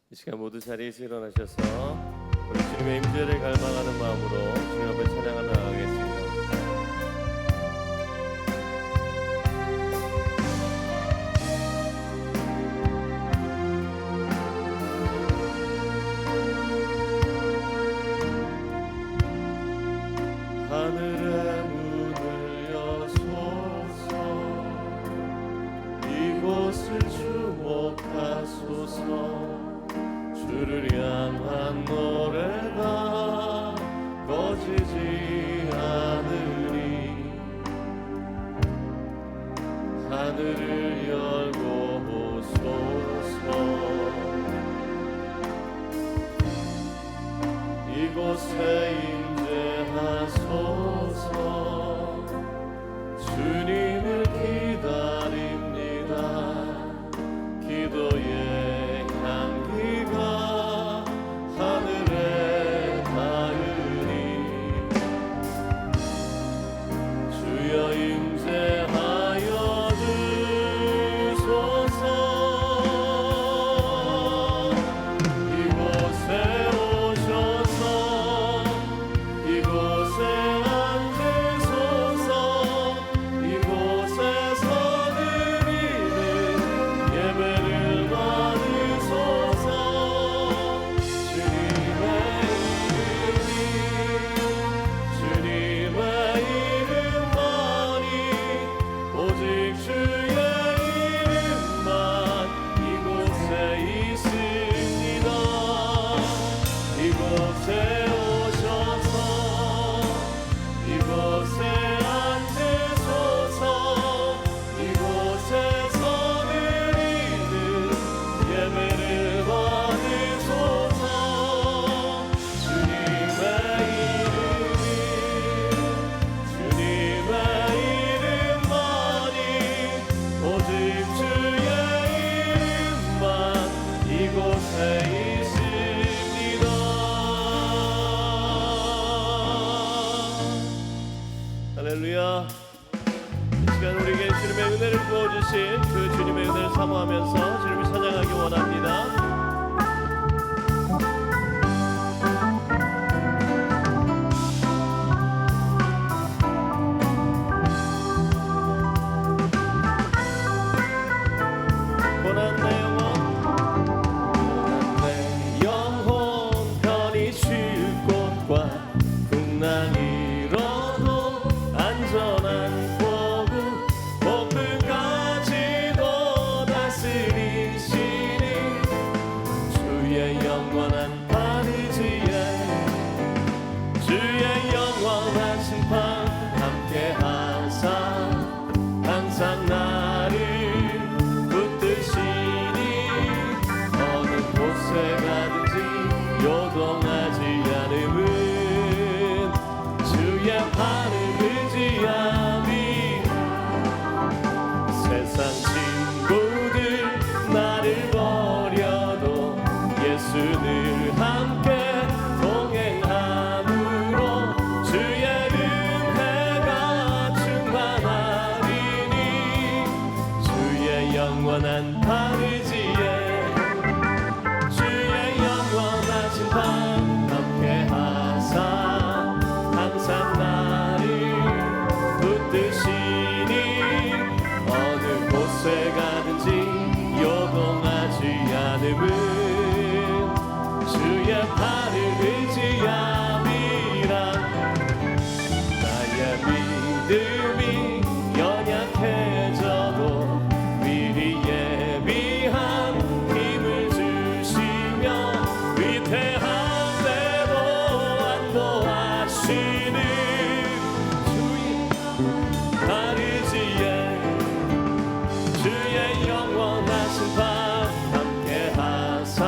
이 시간 모두 자리에서 일어나셔서 우리 주님의 임재를 갈망하는 마음으로 주님 앞에 찬양을 나가겠습니다. 하늘의 문을 여소서, 이곳을 주목하소서. 주를 향한 노래가 꺼지지 않으리. 하늘을 열고 오소서. 이곳에 임재하소서. 주님을 기다립니다. 기도의 향기가 하늘에 닿으니 주여 임재하여 주소서. 이곳에 오셔서 이곳에 앉으소서. 이곳에서 드리는 예배를 받으소서. 주님의 이름만이 오직 주의 이름만 이곳에 있습니다. 이곳에 오셔서 이곳에 앉으소서. 이곳에서 드리는 예배를 받으소서. 주님의 이름만이 오직 주의 이름만 이곳에 있습니다. 할렐루야. 이 시간 우리에게 주님의 은혜를 부어주신 그 주님의 은혜를 사모하면서 주님을 찬양하기 원합니다. 고난 내 영혼 편히 쉴 곳과 풍랑이로도 안전한 포구 폭풍까지도 다스리시니 주의 영원한 파리지에 주의 영원한 심판 함께하사 항상 나를 붙드시니 어느 곳에 가든지 요동하지 않음은 주의 팔을 의지함이. 세상 친구들 나를 버려도 예수 늘 함께 동행함으로 주의 은혜가 충만하리니 주의 영원한 파리지에 주의 영원하신 밤 함께하사 항상 나를 붙드시니 어느 곳에 가든지 요동하지 않음은 주의 팔을 의지함이라. 나의 믿음이 연약해져도 미리 예비한 힘을 주시며 위태한데도 안도하시는 주의 파리지에 주의 영원하신 밤 함께하사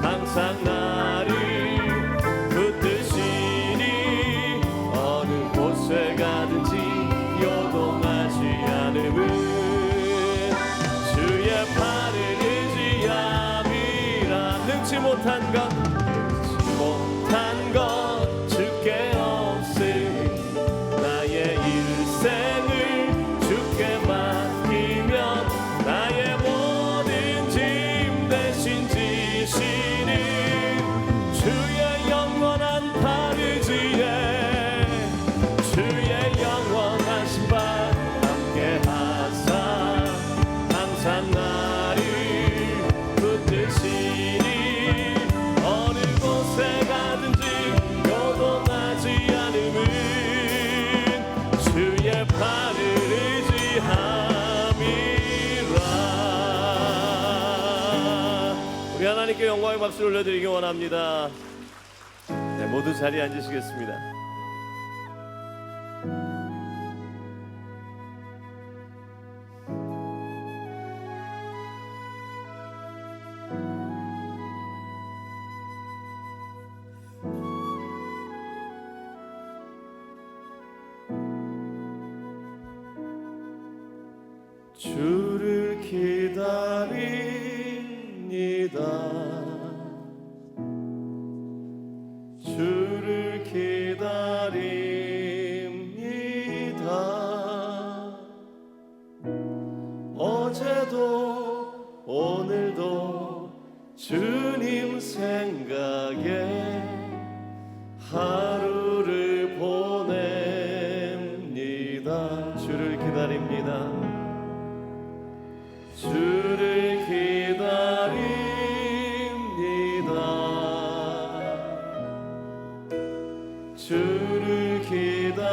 항상 나를 붙드시니 어느 곳에 가든지 요동하지 않음은 주의 팔을 의지함이라. 능치 못한 것 주께 없으니 나의 일생을 주께 맡기면 나의 모든 짐 대신 지 우리 하나님께 영광의 박수를 올려드리기 원합니다. 네, 모두 자리에 앉으시겠습니다. 주를 기다립니다. 주를 기다립니다. 어제도 오늘도 주님 생각에 하루를 보냅니다. 주를 기다립니다. 주를 기다립니다. 주를 기다립니다.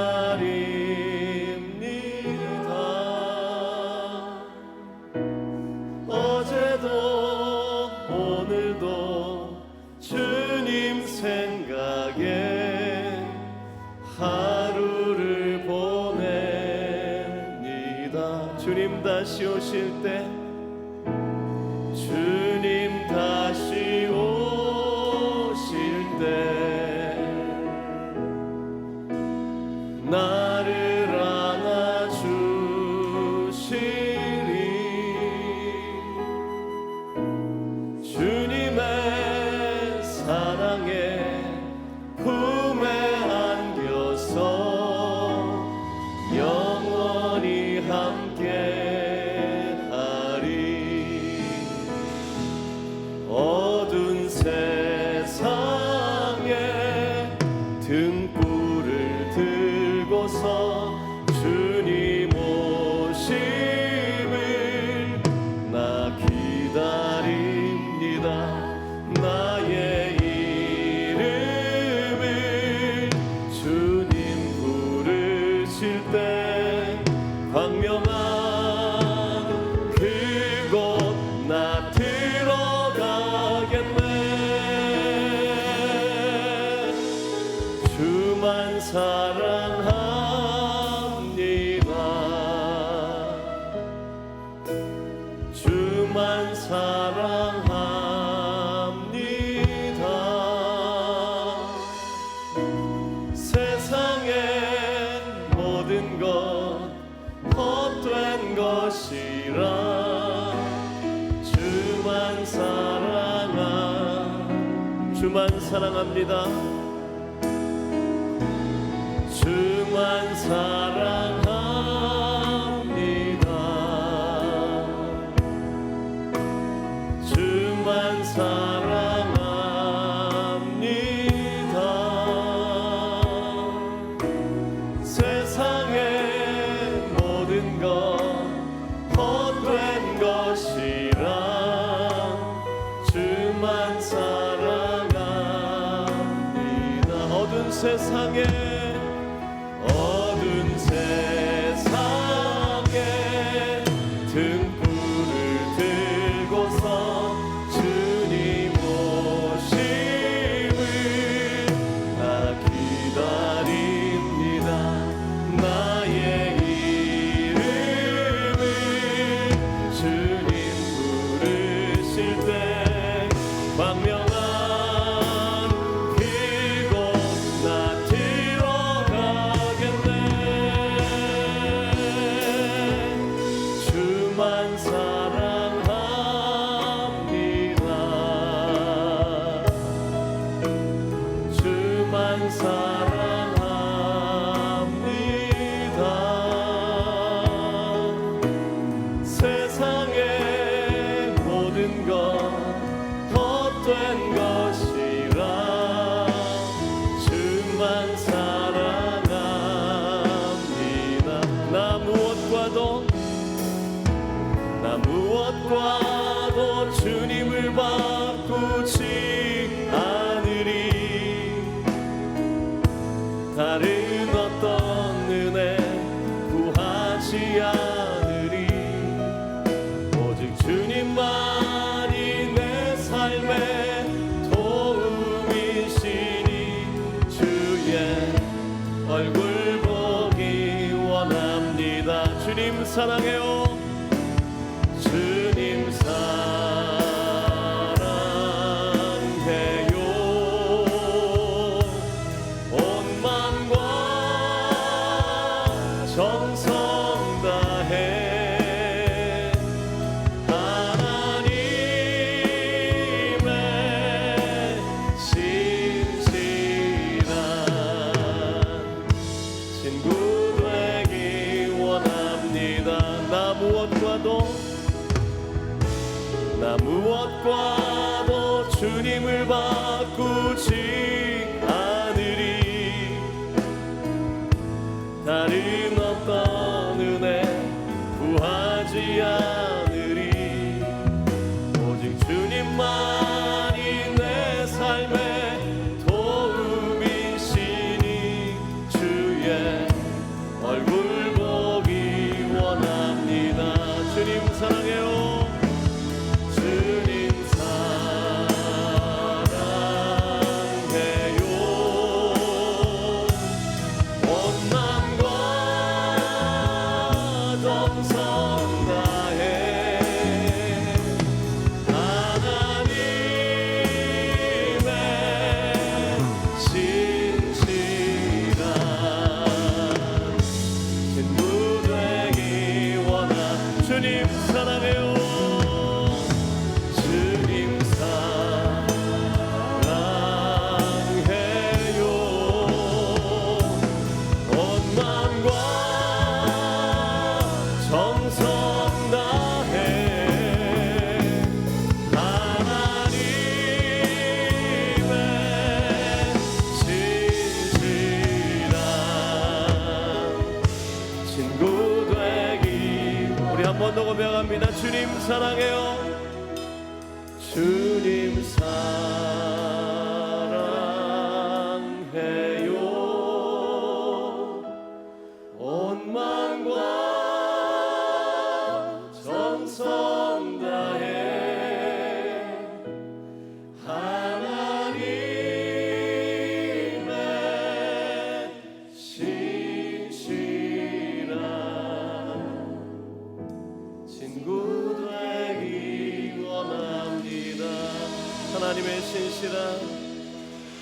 어제도 오늘도 주님 생각에 하루를 보냅니다. 주님 다시 오실 때, 주님 다시 오실 때 나를 안아주시리. 주님의 사랑에 품에 안겨서 영원히 함께하리. 어두운 세상에 등불을 들고서 주님 오심을 나 기다립니다. 나의 이름을 주님 부르실 때 광명한 그곳 나 들어가겠네. 주만 사랑합니다. 주만 사랑합니다. 세상의 모든 것 헛된 것이라 주만 사랑합니다. 주만 사랑합니다. 주만 사랑합니다. 세상의 모든 것 헛된 것이라 주만 사랑합니다. 어두운 세상에 등불을 들고서 주님 오심을 나 기다립니다. 나의 이름을 주님 부르실 때 광명한 그곳 나 들어가겠네. 주만 사랑합니다. 주만 사랑합니다. 세상의 모든 것 헛된 것이라 주만 사랑합니다. 나 무엇과도 주님을 바꾸지 않으리. 다른 어떤 은혜 구하지 않으리. 오직 주님만이 내 삶의 사랑해요. 주님 사랑해요. 온 마음과 정성 다해 하나님의 신실한 친구 되기 원합니다. 나 무엇과도 주님을 바꾸지 않으리. 다른 어떤 은혜 구하지 않으리. 오직 주님만이 내 삶의 도움이시니 주의 얼굴 보기 원합니다. 주님 사랑해요. 주님 사랑해요. 온 마음과 정성 다해 하나님의 신실한 친구 되기 원하. 주님 사랑해요. 주님 사랑해요. 온 마음과 정성 다해 하나님의 신실한 친구 되기. 우리 한 번 더 고백합니다. 주님 사랑해요. 주님 사랑해요. 온 마음과 정성 다해 하나님의 신실한 친구 되기 원합니다. 하나님의 신실한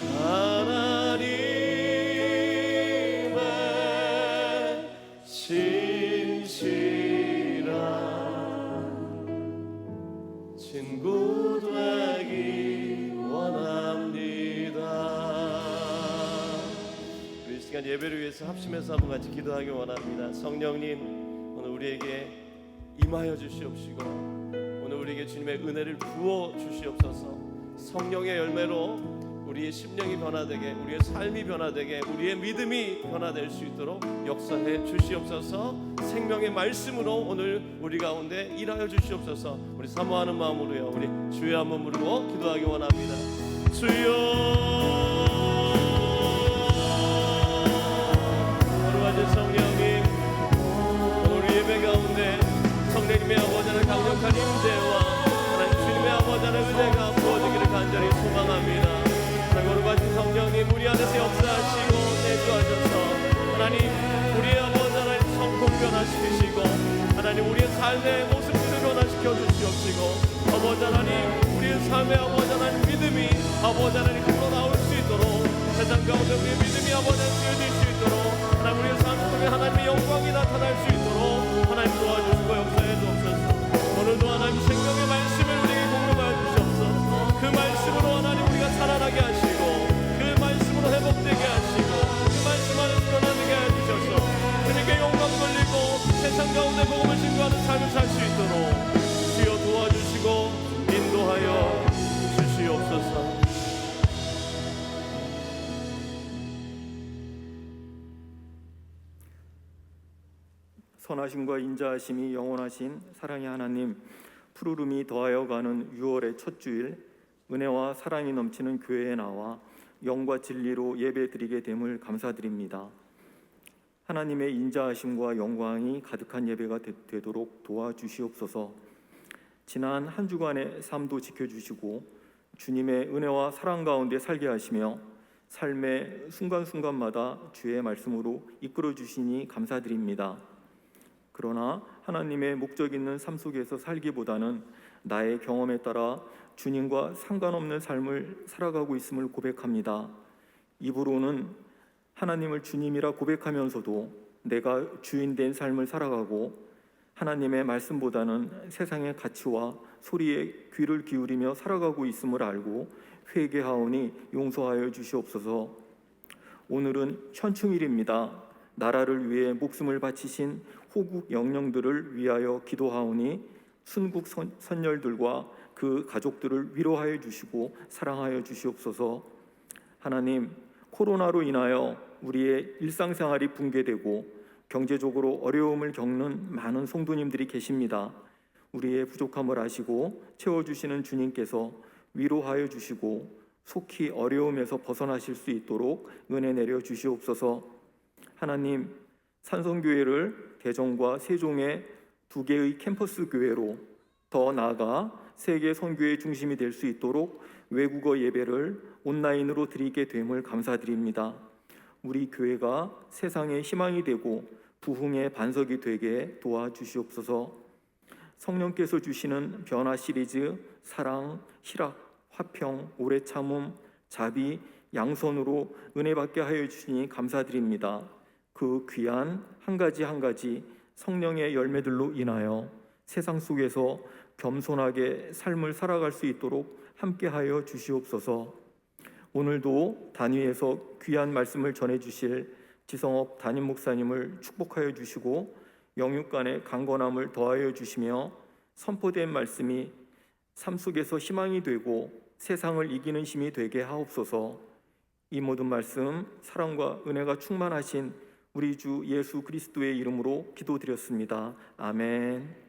하나님의 신실한 친구 되기 원합니다. 우리 이 시간 예배를 위해서 합심해서 한번 같이 기도하기 원합니다. 성령님, 오늘 우리에게 임하여 주시옵시고 오늘 우리에게 주님의 은혜를 부어 주시옵소서. 성령의 열매로 우리의 심령이 변화되게, 우리의 삶이 변화되게, 우리의 믿음이 변화될 수 있도록 역사해 주시옵소서. 생명의 말씀으로 오늘 우리 가운데 일하여 주시옵소서. 우리 사모하는 마음으로요, 우리 주여 한번 부르고 기도하기 원합니다. 주여, 거룩하신 성령님, 오늘 예배 가운데 성령님의 아버지 하나님 강력한 임재와 하나님 주님의 아버지 하나님 은혜가 부어지기를 간절히 소망합니다. 거룩하신 성령님, 우리 안에서 역사하시고 내주하셔서 하나님 우리의 아버지 하나님 성품 변화시키시고 하나님 우리의 삶의 모습들을 변화시켜 주시옵시고 아버지 하나님 우리의 삶의 아버지 하나님 믿음이 아버지 하나님 힘으로 나올 수 있도록 세상 가운데 우리의 믿음이 아버지 하나님 쓰여질 수 있도록 하나님 우리의 삶 속에 하나님의 영광이 나타날 수 있도록 하나님 도와주시고 역사해 주옵소서. 오늘도 하나님 생명의 말씀을 우리에게 공급하여 주시옵소서. 그 말씀으로 하나님 우리가 살아나게 하시고 그 말씀으로 회복되게 하시고 그 말씀 안에서 변화되게 해주셔서 주님께 영광 돌리고 세상 가운데 복음을 증거하는 삶을 살 수 있도록 주여 도와주시고 인도하여 주시옵소서. 선하심과 인자하심이 영원하신 사랑의 하나님, 푸르름이 더하여 가는 6월의 첫 주일 은혜와 사랑이 넘치는 교회에 나와 영과 진리로 예배드리게 됨을 감사드립니다. 하나님의 인자하심과 영광이 가득한 예배가 되도록 도와주시옵소서. 지난 한 주간의 삶도 지켜주시고 주님의 은혜와 사랑 가운데 살게 하시며 삶의 순간순간마다 주의 말씀으로 이끌어 주시니 감사드립니다. 그러나 하나님의 목적 있는 삶 속에서 살기보다는 나의 경험에 따라 주님과 상관없는 삶을 살아가고 있음을 고백합니다. 입으로는 하나님을 주님이라 고백하면서도 내가 주인된 삶을 살아가고 하나님의 말씀보다는 세상의 가치와 소리에 귀를 기울이며 살아가고 있음을 알고 회개하오니 용서하여 주시옵소서. 오늘은 현충일입니다. 나라를 위해 목숨을 바치신 호국 영령들을 위하여 기도하오니 순국 선열들과 그 가족들을 위로하여 주시고 사랑하여 주시옵소서. 하나님, 코로나로 인하여 우리의 일상생활이 붕괴되고 경제적으로 어려움을 겪는 많은 성도님들이 계십니다. 우리의 부족함을 아시고 채워주시는 주님께서 위로하여 주시고 속히 어려움에서 벗어나실 수 있도록 은혜 내려 주시옵소서. 하나님, 산성교회를 대전과 세종의 2개의 캠퍼스 교회로 더 나아가 세계 선교의 중심이 될 수 있도록 외국어 예배를 온라인으로 드리게 됨을 감사드립니다. 우리 교회가 세상의 희망이 되고 부흥의 반석이 되게 도와주시옵소서. 성령께서 주시는 변화 시리즈 사랑, 희락, 화평, 오래 참음, 자비, 양선으로 은혜 받게 하여 주시니 감사드립니다. 그 귀한 한 가지 한 가지 성령의 열매들로 인하여 세상 속에서 겸손하게 삶을 살아갈 수 있도록 함께하여 주시옵소서. 오늘도 단위에서 귀한 말씀을 전해주실 지성업 담임 목사님을 축복하여 주시고 영육간의 강건함을 더하여 주시며 선포된 말씀이 삶 속에서 희망이 되고 세상을 이기는 힘이 되게 하옵소서. 이 모든 말씀 사랑과 은혜가 충만하신 우리 주 예수 그리스도의 이름으로 기도드렸습니다. 아멘.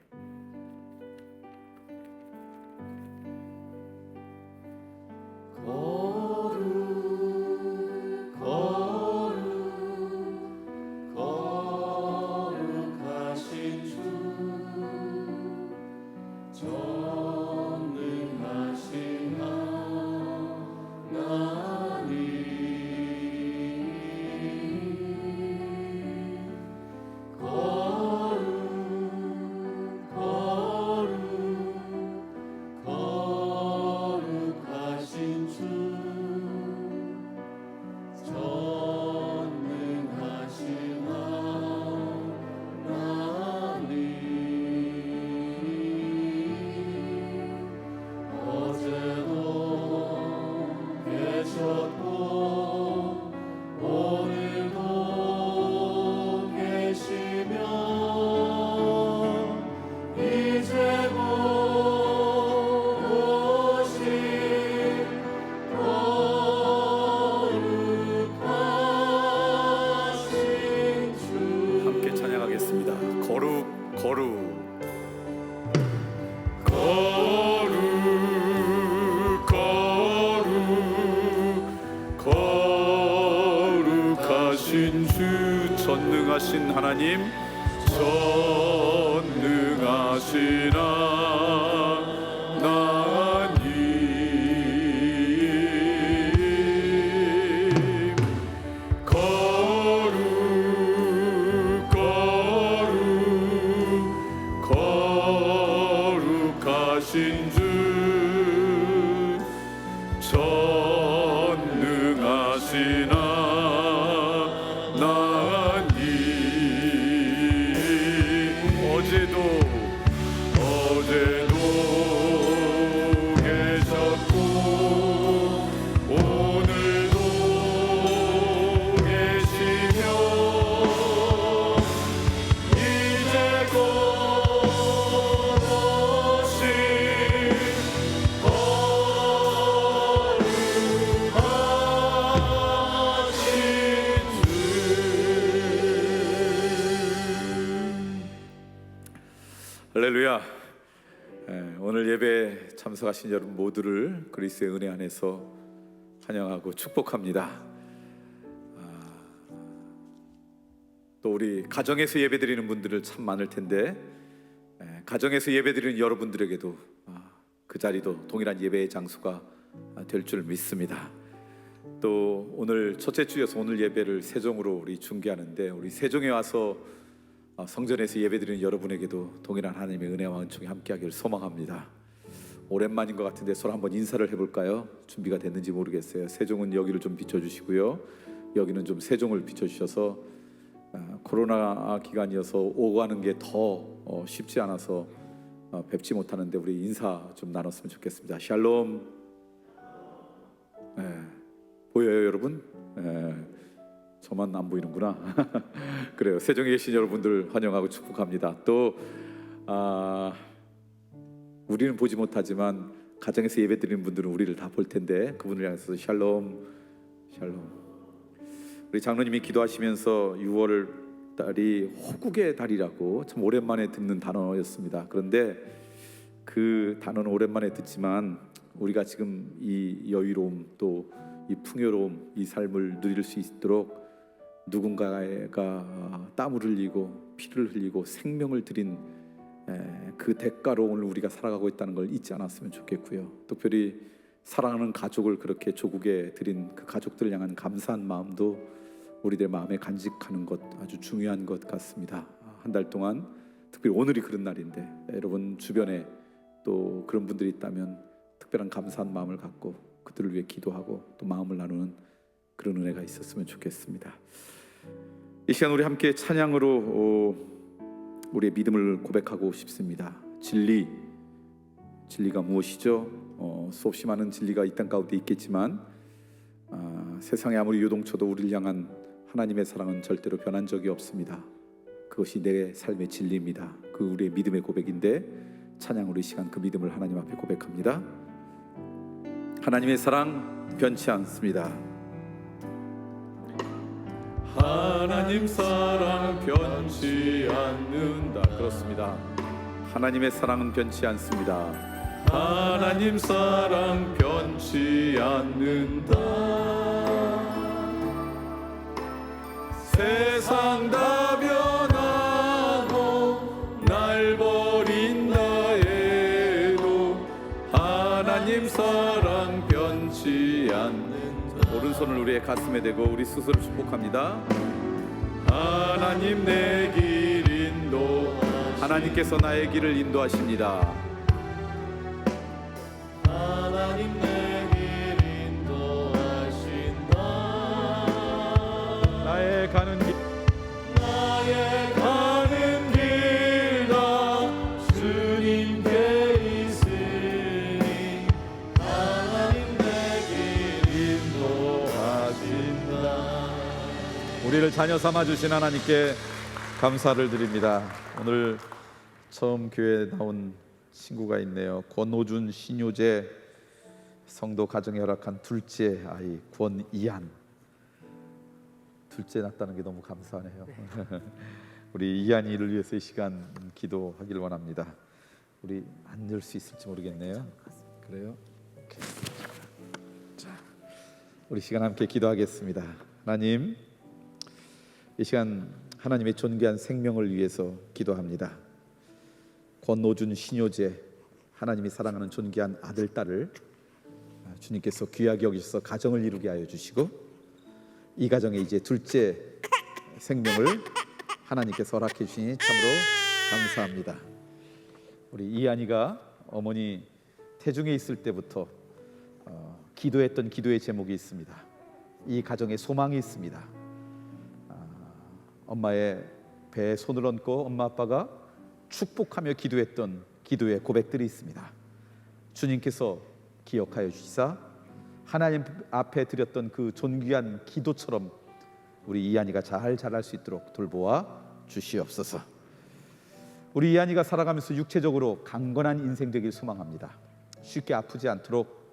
전능하신 하나님, 전능하신 하나님, 거룩하신 주, 전능하신 어제도 계셨고 오늘도 계시며 이제 곧 오실 거룩하신 주. 할렐루야. 오늘 예배에 참석하신 여러분 모두를 그리스도의 은혜 안에서 환영하고 축복합니다. 또 우리 가정에서 예배드리는 분들을 참 많을 텐데 가정에서 예배드리는 여러분들에게도 그 자리도 동일한 예배의 장소가 될 줄 믿습니다. 또 오늘 첫째 주여서 오늘 예배를 세종으로 우리 중계하는데 우리 세종에 와서 성전에서 예배드리는 여러분에게도 동일한 하나님의 은혜와 은총이 함께하기를 소망합니다. 오랜만인 것 같은데 서로 한번 인사를 해볼까요? 준비가 됐는지 모르겠어요. 세종은 여기를 좀 비춰주시고요, 여기는 좀 세종을 비춰주셔서 코로나 기간이어서 오고 가는 게 더 쉽지 않아서 뵙지 못하는데 우리 인사 좀 나눴으면 좋겠습니다. 샬롬. 보여요 여러분? 저만 안 보이는구나. 그래요. 세종에 계신 여러분들 환영하고 축복합니다. 또 우리는 보지 못하지만 가정에서 예배드리는 분들은 우리를 다 볼 텐데 그분을 향해서 샬롬, 샬롬. 우리 장로님이 기도하시면서 6월 달이 호국의 달이라고 참 오랜만에 듣는 단어였습니다. 그런데 그 단어는 오랜만에 듣지만 우리가 지금 이 여유로움 또 이 풍요로움 이 삶을 누릴 수 있도록 누군가가 땀을 흘리고 피를 흘리고 생명을 들인 그 대가로 오늘 우리가 살아가고 있다는 걸 잊지 않았으면 좋겠고요. 특별히 사랑하는 가족을 그렇게 조국에 드린 그 가족들을 향한 감사한 마음도 우리들 마음에 간직하는 것 아주 중요한 것 같습니다. 한 달 동안 특별히 오늘이 그런 날인데 여러분 주변에 또 그런 분들이 있다면 특별한 감사한 마음을 갖고 그들을 위해 기도하고 또 마음을 나누는 그런 은혜가 있었으면 좋겠습니다. 이 시간 우리 함께 찬양으로 우리의 믿음을 고백하고 싶습니다. 진리가 무엇이죠? 수없이 많은 진리가 이 땅 가운데 있겠지만 세상에 아무리 요동쳐도 우리를 향한 하나님의 사랑은 절대로 변한 적이 없습니다. 그것이 내 삶의 진리입니다. 그 우리의 믿음의 고백인데 찬양으로 이 시간 그 믿음을 하나님 앞에 고백합니다. 하나님의 사랑 변치 않습니다. 하나님 사랑 변치 않는다. 그렇습니다. 하나님의 사랑은 변치 않습니다. 하나님 사랑 변치 않는다. 세상 다 변하고 날 버린다 해도 하나님 사랑 변치 않는다. 오른손을 우리의 가슴에 대고 우리 스스로 축복합니다. 하나님 내 길 인도 하나님께서 나의 길을 인도하십니다. 하나님 내 길 인도하신다. 나의 가는 길 다 주님께 있으니 하나님 내 길 인도하신다. 우리를 자녀 삼아 주신 하나님께 감사를 드립니다. 오늘 처음 교회에 나온 친구가 있네요. 권호준 신효재 성도 가정에 허락한 둘째 아이 권이한. 둘째 낳았다는 게 너무 감사하네요. 우리 이한이를 위해서 이 시간 기도하길 원합니다. 우리 앉을 수 있을지 모르겠네요. 그래요? 오케이. 자, 우리 시간 함께 기도하겠습니다. 하나님, 이 시간 하나님의 존귀한 생명을 위해서 기도합니다. 권노준 신효재 하나님이 사랑하는 존귀한 아들 딸을 주님께서 귀하게 여기셔서 가정을 이루게 하여 주시고 이 가정에 이제 둘째 생명을 하나님께서 허락해 주시니 참으로 감사합니다. 우리 이한이가 어머니 태중에 있을 때부터 기도했던 기도의 제목이 있습니다. 이 가정에 소망이 있습니다. 엄마의 배에 손을 얹고 엄마 아빠가 축복하며 기도했던 기도의 고백들이 있습니다. 주님께서 기억하여 주시사 하나님 앞에 드렸던 그 존귀한 기도처럼 우리 이한이가 잘 자랄 수 있도록 돌보아 주시옵소서. 우리 이한이가 살아가면서 육체적으로 강건한 인생 되길 소망합니다. 쉽게 아프지 않도록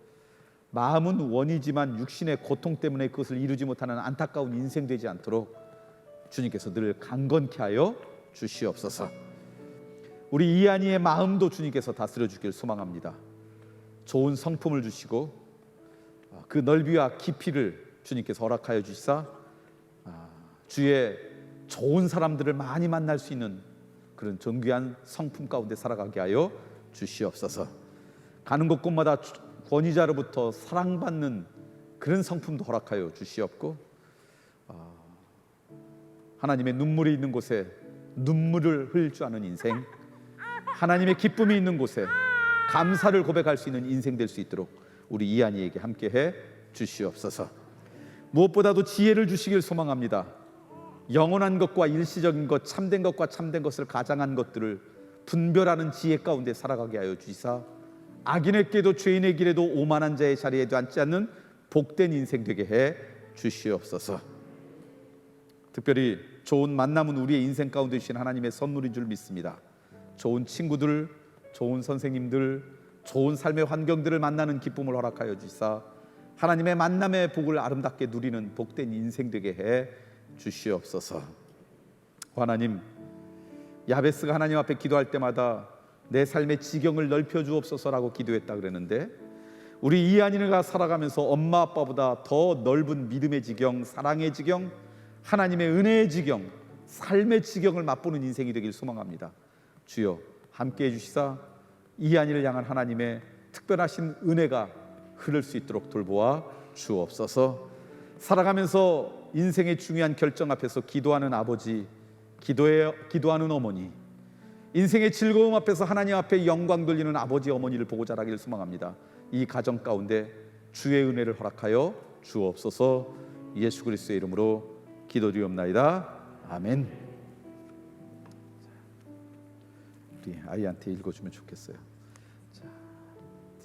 마음은 원이지만 육신의 고통 때문에 그것을 이루지 못하는 안타까운 인생 되지 않도록 주님께서 늘 강건케 하여 주시옵소서. 우리 이한이의 마음도 주님께서 다스려 주길 소망합니다. 좋은 성품을 주시고 그 넓이와 깊이를 주님께서 허락하여 주시사 주의 좋은 사람들을 많이 만날 수 있는 그런 존귀한 성품 가운데 살아가게 하여 주시옵소서. 가는 곳곳마다 권위자로부터 사랑받는 그런 성품도 허락하여 주시옵고 하나님의 눈물이 있는 곳에 눈물을 흘릴 줄 아는 인생, 하나님의 기쁨이 있는 곳에 감사를 고백할 수 있는 인생 될 수 있도록 우리 이한이에게 함께해 주시옵소서. 무엇보다도 지혜를 주시길 소망합니다. 영원한 것과 일시적인 것, 참된 것과 참된 것을 가장한 것들을 분별하는 지혜 가운데 살아가게 하여 주시사 악인에게도 죄인의 길에도 오만한 자의 자리에도 앉지 않는 복된 인생 되게 해 주시옵소서. 특별히 좋은 만남은 우리의 인생 가운데 주신 하나님의 선물인 줄 믿습니다. 좋은 친구들, 좋은 선생님들, 좋은 삶의 환경들을 만나는 기쁨을 허락하여 주시사 하나님의 만남의 복을 아름답게 누리는 복된 인생 되게 해 주시옵소서. 하나님, 야베스가 하나님 앞에 기도할 때마다 내 삶의 지경을 넓혀 주옵소서라고 기도했다 그랬는데, 우리 이한이가 살아가면서 엄마 아빠보다 더 넓은 믿음의 지경, 사랑의 지경, 하나님의 은혜의 지경, 삶의 지경을 맛보는 인생이 되길 소망합니다. 주여 함께해 주시사 이한이를 향한 하나님의 특별하신 은혜가 흐를 수 있도록 돌보아 주옵소서. 살아가면서 인생의 중요한 결정 앞에서 기도하는 아버지, 기도하는 어머니, 인생의 즐거움 앞에서 하나님 앞에 영광 돌리는 아버지 어머니를 보고 자라기를 소망합니다. 이 가정 가운데 주의 은혜를 허락하여 주옵소서. 예수 그리스도의 이름으로 기도드리옵나이다. 아멘. 우리 아이한테 읽어주면 좋겠어요. 자,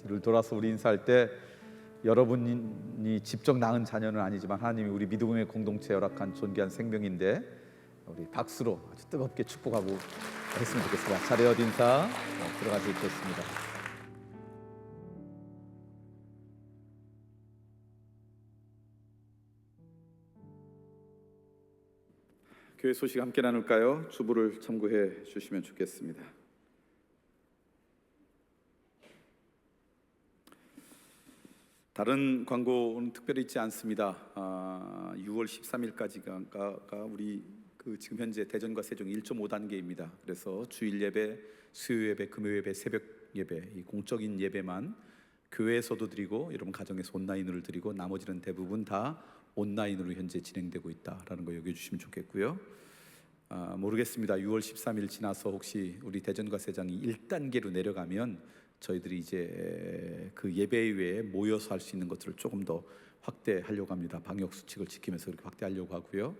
뒤를 돌아서 우리 인사할 때 여러분이 직접 낳은 자녀는 아니지만 하나님이 우리 믿음의 공동체에 허락한 존귀한 생명인데 우리 박수로 아주 뜨겁게 축복하고 했으면 좋겠습니다. 자리 어디 인사 들어가서 있겠습니다. 교회 소식 함께 나눌까요? 주보를 참고해 주시면 좋겠습니다. 다른 광고는 특별히 있지 않습니다. 6월 13일까지가 우리 지금 현재 대전과 세종 1.5단계입니다. 그래서 주일 예배, 수요 예배, 금요 예배, 새벽 예배, 이 공적인 예배만 교회에서도 드리고 여러분 가정에서 온라인으로 드리고 나머지는 대부분 다 온라인으로 현재 진행되고 있다라는 거 여겨주시면 좋겠고요. 모르겠습니다. 6월 13일 지나서 혹시 우리 대전과 세종이 1단계로 내려가면 저희들이 이제 그 예배외에 모여서 할 수 있는 것들을 조금 더 확대하려고 합니다. 방역 수칙을 지키면서 그렇게 확대하려고 하고요.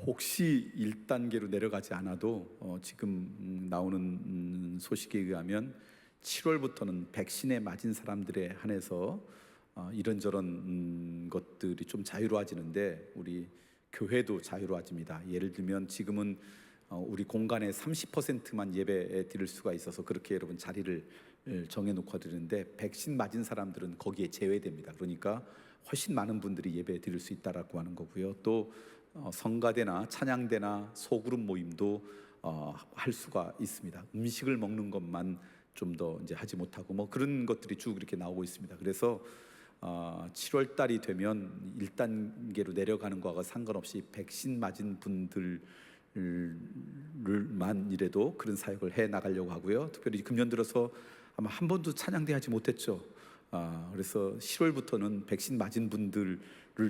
혹시 1단계로 내려가지 않아도 지금 나오는 소식에 의하면 7월부터는 백신에 맞은 사람들에 한해서 이런저런 것들이 좀 자유로워지는데 우리 교회도 자유로워집니다. 예를 들면 지금은 우리 공간의 30%만 예배에 드릴 수가 있어서 그렇게 여러분 자리를 정해놓고 드리는데 백신 맞은 사람들은 거기에 제외됩니다. 그러니까 훨씬 많은 분들이 예배 드릴 수 있다라고 하는 거고요. 또 성가대나 찬양대나 소그룹 모임도 할 수가 있습니다. 음식을 먹는 것만 좀 더 이제 하지 못하고 뭐 그런 것들이 쭉 이렇게 나오고 있습니다. 그래서 7월 달이 되면 1단계로 내려가는 거와 상관없이 백신 맞은 분들만이라도 그런 사역을 해 나가려고 하고요. 특별히 금년 들어서 아마 한 번도 찬양대 하지 못했죠. 그래서 10월부터는 백신 맞은 분들을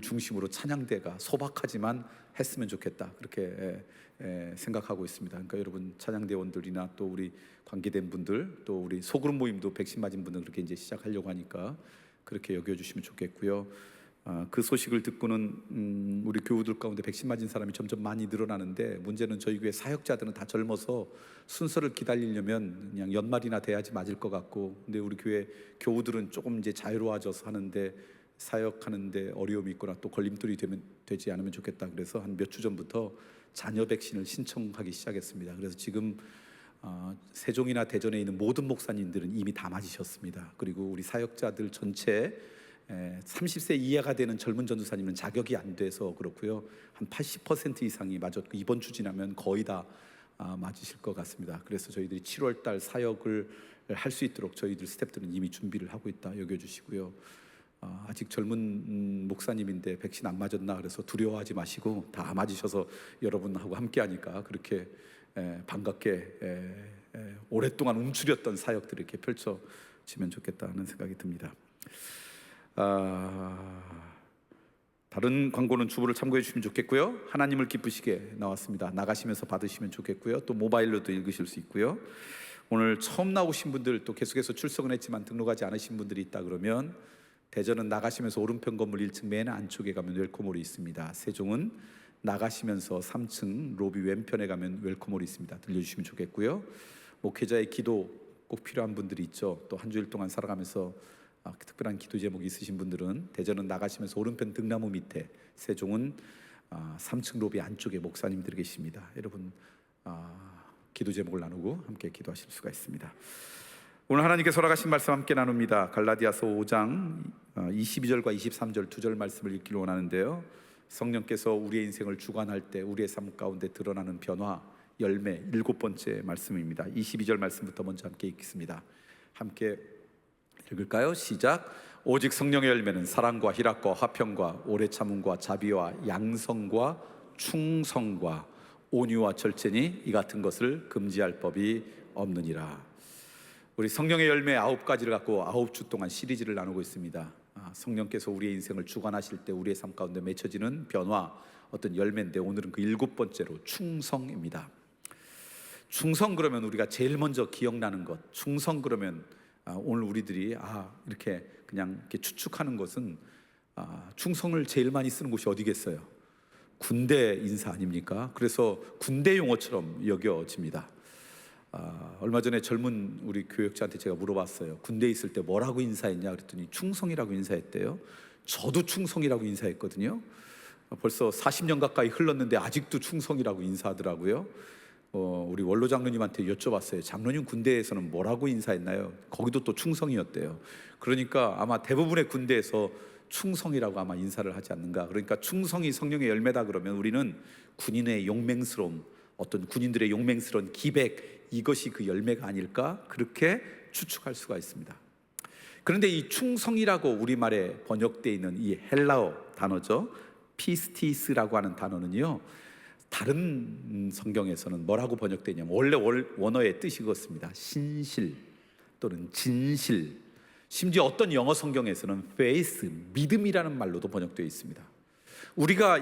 중심으로 찬양대가 소박하지만 했으면 좋겠다 그렇게 생각하고 있습니다. 그러니까 여러분 찬양대원들이나 또 우리 관계된 분들 또 우리 소그룹 모임도 백신 맞은 분들 그렇게 이제 시작하려고 하니까 그렇게 여겨주시면 좋겠고요. 그 소식을 듣고는 우리 교우들 가운데 백신 맞은 사람이 점점 많이 늘어나는데 문제는 저희 교회 사역자들은 다 젊어서 순서를 기다리려면 그냥 연말이나 돼야지 맞을 것 같고, 근데 우리 교회 교우들은 조금 이제 자유로워져서 하는데 사역하는데 어려움이 있거나 또 걸림돌이 되지 않으면 좋겠다. 그래서 한 몇 주 전부터 자녀 백신을 신청하기 시작했습니다. 그래서 지금 세종이나 대전에 있는 모든 목사님들은 이미 다 맞으셨습니다. 그리고 우리 사역자들 전체 30세 이하가 되는 젊은 전도사님은 자격이 안 돼서 그렇고요. 한 80% 이상이 맞았고 이번 주 지나면 거의 다 맞으실 것 같습니다. 그래서 저희들이 7월 달 사역을 할 수 있도록 저희들 스태프들은 이미 준비를 하고 있다 여겨주시고요. 아직 젊은 목사님인데 백신 안 맞았나 그래서 두려워하지 마시고 다 맞으셔서 여러분하고 함께 하니까 그렇게 반갑게 오랫동안 움츠렸던 사역들을 이렇게 펼쳐지면 좋겠다는 생각이 듭니다. 다른 광고는 주보를 참고해 주시면 좋겠고요. 하나님을 기쁘시게 나왔습니다. 나가시면서 받으시면 좋겠고요. 또 모바일로도 읽으실 수 있고요. 오늘 처음 나오신 분들, 또 계속해서 출석은 했지만 등록하지 않으신 분들이 있다 그러면 대전은 나가시면서 오른편 건물 1층 맨 안쪽에 가면 웰컴홀이 있습니다. 세종은 나가시면서 3층 로비 왼편에 가면 웰컴홀이 있습니다. 들려주시면 좋겠고요. 목회자의 기도 꼭 필요한 분들이 있죠. 또 한 주일 동안 살아가면서 특별한 기도 제목이 있으신 분들은 대전은 나가시면서 오른편 등나무 밑에, 세종은 3층 로비 안쪽에 목사님들이 계십니다. 여러분 기도 제목을 나누고 함께 기도하실 수가 있습니다. 오늘 하나님께서 허락하신 말씀 함께 나눕니다. 갈라디아서 5장 22절과 23절 두 절 말씀을 읽기를 원하는데요. 성령께서 우리의 인생을 주관할 때 우리의 삶 가운데 드러나는 변화, 열매 7번째 말씀입니다. 22절 말씀부터 먼저 함께 읽겠습니다. 함께 읽을까요? 시작. 오직 성령의 열매는 사랑과 희락과 화평과 오래 참음과 자비와 양성과 충성과 온유와 절제니 이 같은 것을 금지할 법이 없느니라. 우리 성령의 열매 9가지를 갖고 9주 동안 시리즈를 나누고 있습니다. 성령께서 우리의 인생을 주관하실 때 우리의 삶 가운데 맺혀지는 변화, 어떤 열매인데 오늘은 그 7번째로 충성입니다. 충성 그러면 우리가 제일 먼저 기억나는 것, 충성 그러면 오늘 우리들이 이렇게 그냥 이렇게 추측하는 것은 충성을 제일 많이 쓰는 곳이 어디겠어요? 군대 인사 아닙니까? 그래서 군대 용어처럼 여겨집니다. 얼마 전에 젊은 우리 교역자한테 제가 물어봤어요. 군대에 있을 때 뭐라고 인사했냐 그랬더니 충성이라고 인사했대요. 저도 충성이라고 인사했거든요. 벌써 40년 가까이 흘렀는데 아직도 충성이라고 인사하더라고요. 우리 원로 장로님한테 여쭤봤어요. 장로님 군대에서는 뭐라고 인사했나요? 거기도 또 충성이었대요. 그러니까 아마 대부분의 군대에서 충성이라고 아마 인사를 하지 않는가. 그러니까 충성이 성령의 열매다 그러면 우리는 군인의 용맹스러움, 어떤 군인들의 용맹스러운 기백, 이것이 그 열매가 아닐까, 그렇게 추측할 수가 있습니다. 그런데 이 충성이라고 우리말에 번역되어 있는 이 헬라어 단어죠, 피스티스라고 하는 단어는요, 다른 성경에서는 뭐라고 번역되어 있냐면 원래 원어의 뜻이 그렇습니다. 신실 또는 진실, 심지어 어떤 영어 성경에서는 faith, 믿음이라는 말로도 번역되어 있습니다. 우리가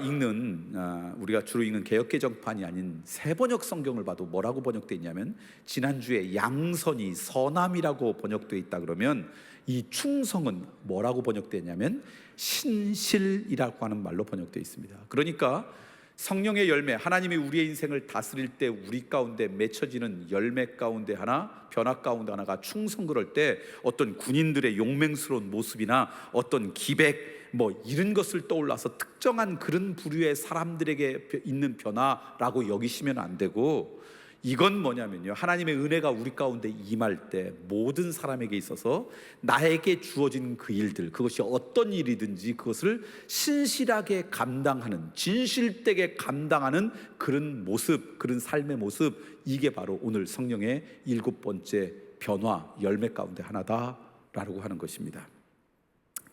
주로 읽는 개역개정판이 아닌 새번역 성경을 봐도 뭐라고 번역되어 있냐면, 지난주에 양선이 선함이라고 번역되어 있다 그러면 이 충성은 뭐라고 번역되어 있냐면 신실이라고 하는 말로 번역되어 있습니다. 그러니까 성령의 열매, 하나님이 우리의 인생을 다스릴 때 우리 가운데 맺혀지는 열매 가운데 하나, 변화 가운데 하나가 충성. 그럴 때 어떤 군인들의 용맹스러운 모습이나 어떤 기백 이런 것을 떠올라서 특정한 그런 부류의 사람들에게 있는 변화라고 여기시면 안 되고, 이건 뭐냐면요, 하나님의 은혜가 우리 가운데 임할 때 모든 사람에게 있어서 나에게 주어진 그 일들, 그것이 어떤 일이든지 그것을 신실하게 감당하는, 진실되게 감당하는 그런 모습, 그런 삶의 모습, 이게 바로 오늘 성령의 7번째 변화, 열매 가운데 하나다라고 하는 것입니다.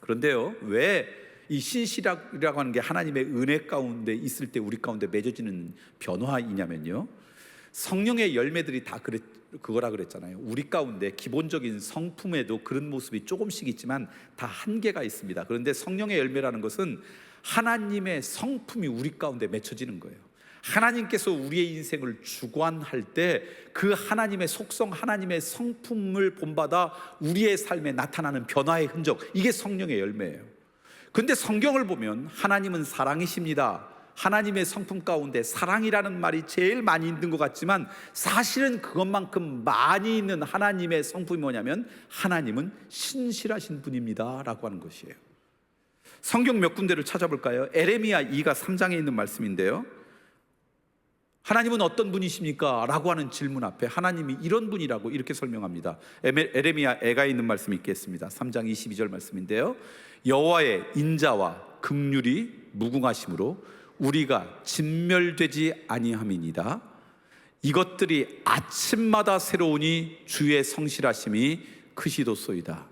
그런데요, 왜 이 신실이라고 하는 게 하나님의 은혜 가운데 있을 때 우리 가운데 맺어지는 변화이냐면요, 성령의 열매들이 다 그거라 그랬잖아요. 우리 가운데 기본적인 성품에도 그런 모습이 조금씩 있지만 다 한계가 있습니다. 그런데 성령의 열매라는 것은 하나님의 성품이 우리 가운데 맺혀지는 거예요. 하나님께서 우리의 인생을 주관할 때 그 하나님의 속성, 하나님의 성품을 본받아 우리의 삶에 나타나는 변화의 흔적, 이게 성령의 열매예요. 근데 성경을 보면 하나님은 사랑이십니다. 하나님의 성품 가운데 사랑이라는 말이 제일 많이 있는 것 같지만 사실은 그것만큼 많이 있는 하나님의 성품이 뭐냐면 하나님은 신실하신 분입니다 라고 하는 것이에요. 성경 몇 군데를 찾아볼까요? 에레미야 2가 3장에 있는 말씀인데요, 하나님은 어떤 분이십니까? 라고 하는 질문 앞에 하나님이 이런 분이라고 이렇게 설명합니다. 에레미야 애가 있는 말씀 읽겠습니다. 3장 22절 말씀인데요, 여호와의 인자와 긍휼이 무궁하심으로 우리가 진멸되지 아니함이니이다. 이것들이 아침마다 새로우니 주의 성실하심이 크시도소이다.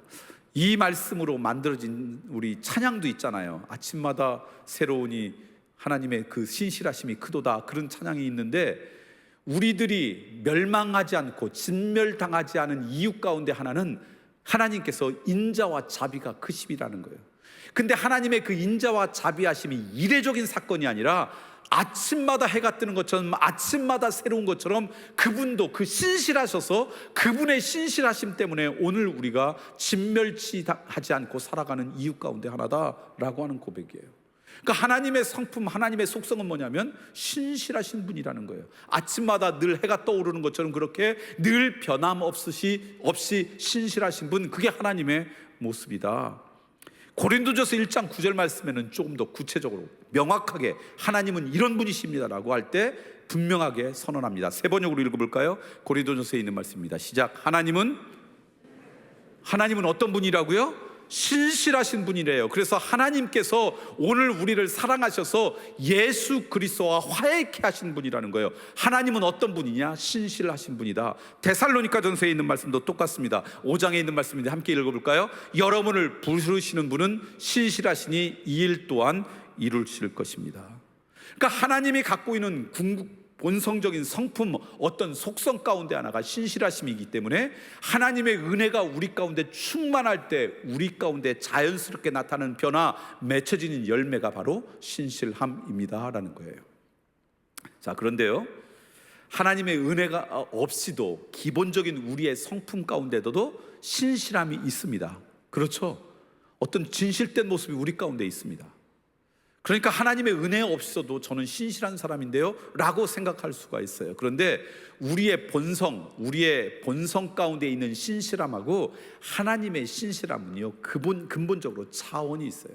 이 말씀으로 만들어진 우리 찬양도 있잖아요. 아침마다 새로우니 하나님의 그 신실하심이 크도다, 그런 찬양이 있는데, 우리들이 멸망하지 않고 진멸당하지 않은 이유 가운데 하나는 하나님께서 인자와 자비가 크심이라는 거예요. 근데 하나님의 그 인자와 자비하심이 이례적인 사건이 아니라 아침마다 해가 뜨는 것처럼, 아침마다 새로운 것처럼 그분도 그 신실하셔서 그분의 신실하심 때문에 오늘 우리가 진멸치하지 않고 살아가는 이유 가운데 하나다라고 하는 고백이에요. 그러니까 하나님의 성품, 하나님의 속성은 뭐냐면 신실하신 분이라는 거예요. 아침마다 늘 해가 떠오르는 것처럼 그렇게 늘 변함없이 신실하신 분, 그게 하나님의 모습이다. 고린도전서 1장 9절 말씀에는 조금 더 구체적으로 명확하게 하나님은 이런 분이십니다라고 할 때 분명하게 선언합니다. 세 번역으로 읽어볼까요? 고린도전서에 있는 말씀입니다. 시작. 하나님은 어떤 분이라고요? 신실하신 분이래요. 그래서 하나님께서 오늘 우리를 사랑하셔서 예수 그리스도와 화해케 하신 분이라는 거예요. 하나님은 어떤 분이냐? 신실하신 분이다. 데살로니가전서에 있는 말씀도 똑같습니다. 5장에 있는 말씀인데 함께 읽어볼까요? 여러분을 부르시는 분은 신실하시니 이 일 또한 이루실 것입니다. 그러니까 하나님이 갖고 있는 본성적인 성품, 어떤 속성 가운데 하나가 신실하심이기 때문에 하나님의 은혜가 우리 가운데 충만할 때 우리 가운데 자연스럽게 나타나는 변화, 맺혀지는 열매가 바로 신실함입니다 라는 거예요. 자, 그런데요, 하나님의 은혜가 없이도 기본적인 우리의 성품 가운데도 신실함이 있습니다. 그렇죠? 어떤 진실된 모습이 우리 가운데 있습니다. 그러니까 하나님의 은혜 없어도 저는 신실한 사람인데요 라고 생각할 수가 있어요. 그런데 우리의 본성 가운데 있는 신실함하고 하나님의 신실함은요, 근본적으로 차원이 있어요.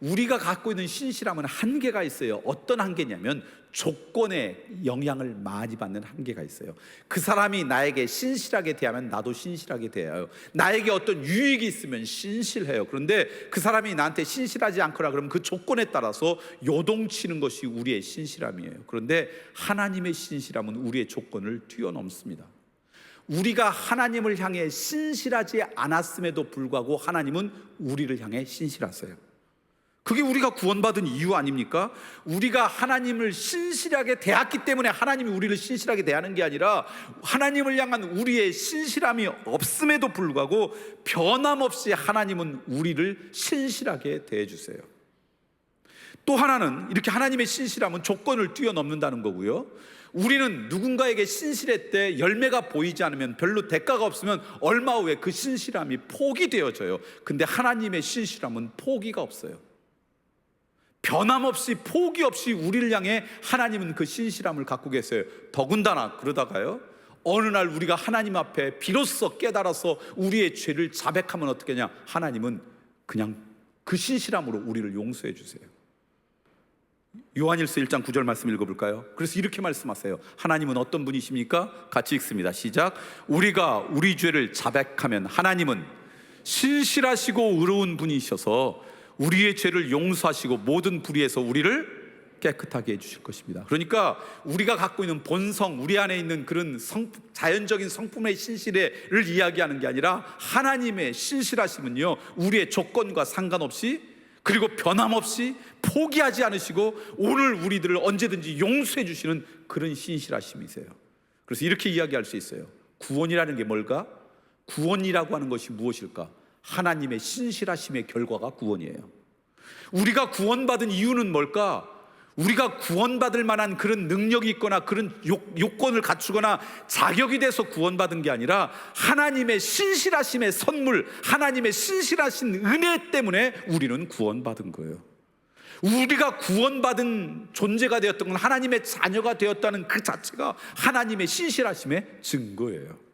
우리가 갖고 있는 신실함은 한계가 있어요. 어떤 한계냐면 조건에 영향을 많이 받는 한계가 있어요. 그 사람이 나에게 신실하게 대하면 나도 신실하게 대해요. 나에게 어떤 유익이 있으면 신실해요. 그런데 그 사람이 나한테 신실하지 않거나 그러면 그 조건에 따라서 요동치는 것이 우리의 신실함이에요. 그런데 하나님의 신실함은 우리의 조건을 뛰어넘습니다. 우리가 하나님을 향해 신실하지 않았음에도 불구하고 하나님은 우리를 향해 신실하세요. 그게 우리가 구원받은 이유 아닙니까? 우리가 하나님을 신실하게 대했기 때문에 하나님이 우리를 신실하게 대하는 게 아니라 하나님을 향한 우리의 신실함이 없음에도 불구하고 변함없이 하나님은 우리를 신실하게 대해주세요. 또 하나는 이렇게 하나님의 신실함은 조건을 뛰어넘는다는 거고요, 우리는 누군가에게 신실했대 열매가 보이지 않으면, 별로 대가가 없으면 얼마 후에 그 신실함이 포기되어져요. 근데 하나님의 신실함은 포기가 없어요. 변함없이 포기 없이 우리를 향해 하나님은 그 신실함을 갖고 계세요. 더군다나 그러다가요, 어느 날 우리가 하나님 앞에 비로소 깨달아서 우리의 죄를 자백하면 어떻게 하냐? 하나님은 그냥 그 신실함으로 우리를 용서해 주세요. 요한일서 1장 9절 말씀 읽어볼까요? 그래서 이렇게 말씀하세요. 하나님은 어떤 분이십니까? 같이 읽습니다. 시작. 우리가 우리 죄를 자백하면 하나님은 신실하시고 의로운 분이셔서 우리의 죄를 용서하시고 모든 불의에서 우리를 깨끗하게 해주실 것입니다. 그러니까 우리가 갖고 있는 본성, 우리 안에 있는 그런 자연적인 성품의 신실을 이야기하는 게 아니라 하나님의 신실하심은요, 우리의 조건과 상관없이, 그리고 변함없이 포기하지 않으시고 오늘 우리들을 언제든지 용서해 주시는 그런 신실하심이세요. 그래서 이렇게 이야기할 수 있어요. 구원이라는 게 뭘까? 구원이라고 하는 것이 무엇일까? 하나님의 신실하심의 결과가 구원이에요. 우리가 구원받은 이유는 뭘까? 우리가 구원받을 만한 그런 능력이 있거나 그런 요건을 갖추거나 자격이 돼서 구원받은 게 아니라 하나님의 신실하심의 선물, 하나님의 신실하신 은혜 때문에 우리는 구원받은 거예요. 우리가 구원받은 존재가 되었던 건 하나님의 자녀가 되었다는 그 자체가 하나님의 신실하심의 증거예요.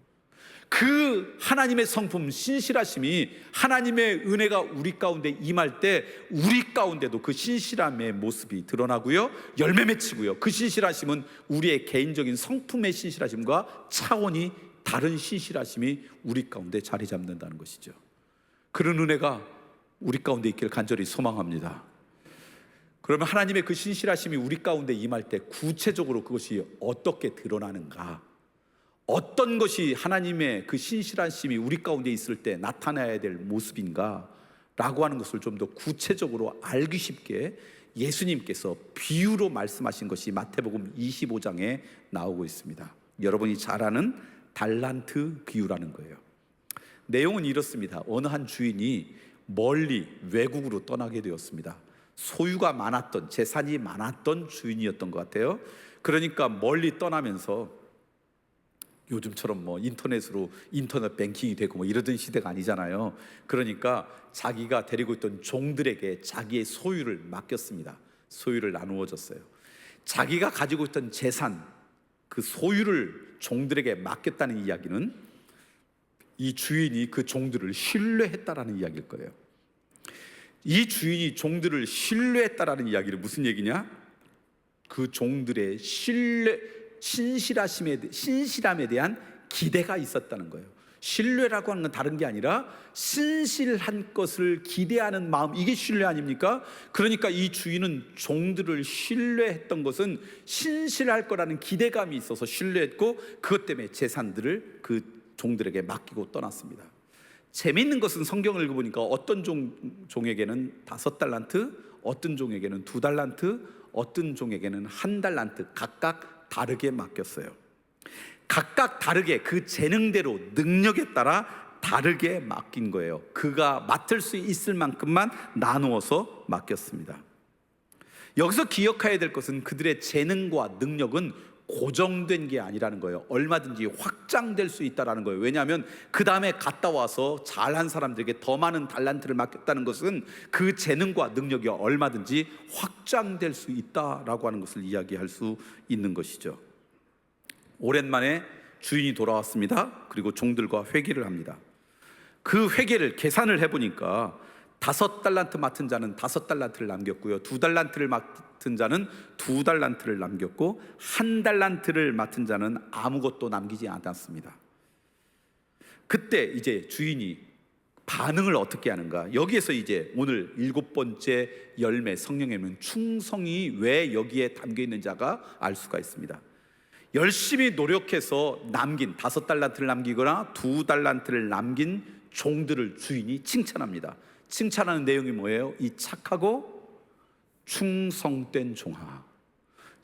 그 하나님의 성품 신실하심이, 하나님의 은혜가 우리 가운데 임할 때 우리 가운데도 그 신실함의 모습이 드러나고요, 열매 맺히고요. 그 신실하심은 우리의 개인적인 성품의 신실하심과 차원이 다른 신실하심이 우리 가운데 자리 잡는다는 것이죠. 그런 은혜가 우리 가운데 있기를 간절히 소망합니다. 그러면 하나님의 그 신실하심이 우리 가운데 임할 때 구체적으로 그것이 어떻게 드러나는가? 어떤 것이 하나님의 그 신실하심이 우리 가운데 있을 때 나타나야 될 모습인가? 라고 하는 것을 좀 더 구체적으로 알기 쉽게 예수님께서 비유로 말씀하신 것이 마태복음 25장에 나오고 있습니다. 여러분이 잘 아는 달란트 비유라는 거예요. 내용은 이렇습니다. 어느 한 주인이 멀리 외국으로 떠나게 되었습니다. 소유가 많았던, 재산이 많았던 주인이었던 것 같아요. 그러니까 멀리 떠나면서 요즘처럼 뭐 인터넷으로 인터넷 뱅킹이 되고 뭐 이러던 시대가 아니잖아요. 그러니까 자기가 데리고 있던 종들에게 자기의 소유를 맡겼습니다. 소유를 나누어 줬어요. 자기가 가지고 있던 재산, 그 소유를 종들에게 맡겼다는 이야기는 이 주인이 그 종들을 신뢰했다라는 이야기일 거예요. 이 주인이 종들을 신뢰했다라는 이야기는 무슨 얘기냐? 그 종들의 신실함에 대한 기대가 있었다는 거예요. 신뢰라고 하는 건 다른 게 아니라 신실한 것을 기대하는 마음, 이게 신뢰 아닙니까? 그러니까 이 주인은 종들을 신뢰했던 것은 신실할 거라는 기대감이 있어서 신뢰했고, 그것 때문에 재산들을 그 종들에게 맡기고 떠났습니다. 재미있는 것은 성경을 읽어보니까 어떤 종에게는 5달란트, 어떤 종에게는 2달란트, 어떤 종에게는 1달란트 각각 다르게 맡겼어요. 각각 다르게 그 재능대로, 능력에 따라 다르게 맡긴 거예요. 그가 맡을 수 있을 만큼만 나누어서 맡겼습니다. 여기서 기억해야 될 것은 그들의 재능과 능력은 고정된 게 아니라는 거예요. 얼마든지 확장될 수 있다는 거예요. 왜냐하면 그 다음에 갔다 와서 잘한 사람들에게 더 많은 달란트를 맡겼다는 것은 그 재능과 능력이 얼마든지 확장될 수 있다라고 하는 것을 이야기할 수 있는 것이죠. 오랜만에 주인이 돌아왔습니다. 그리고 종들과 회개를 합니다. 그 회개를 계산을 해보니까 5달란트 맡은 자는 5달란트를 남겼고요, 2달란트를 맡은 자는 2달란트를 남겼고, 1달란트를 맡은 자는 아무것도 남기지 않았습니다. 그때 이제 주인이 반응을 어떻게 하는가? 여기에서 이제 오늘 7번째 열매, 성령에는 충성이 왜 여기에 담겨 있는 자가 알 수가 있습니다. 열심히 노력해서 남긴 5달란트를 남기거나 2달란트를 남긴 종들을 주인이 칭찬합니다. 칭찬하는 내용이 뭐예요? 이 착하고 충성된 종아,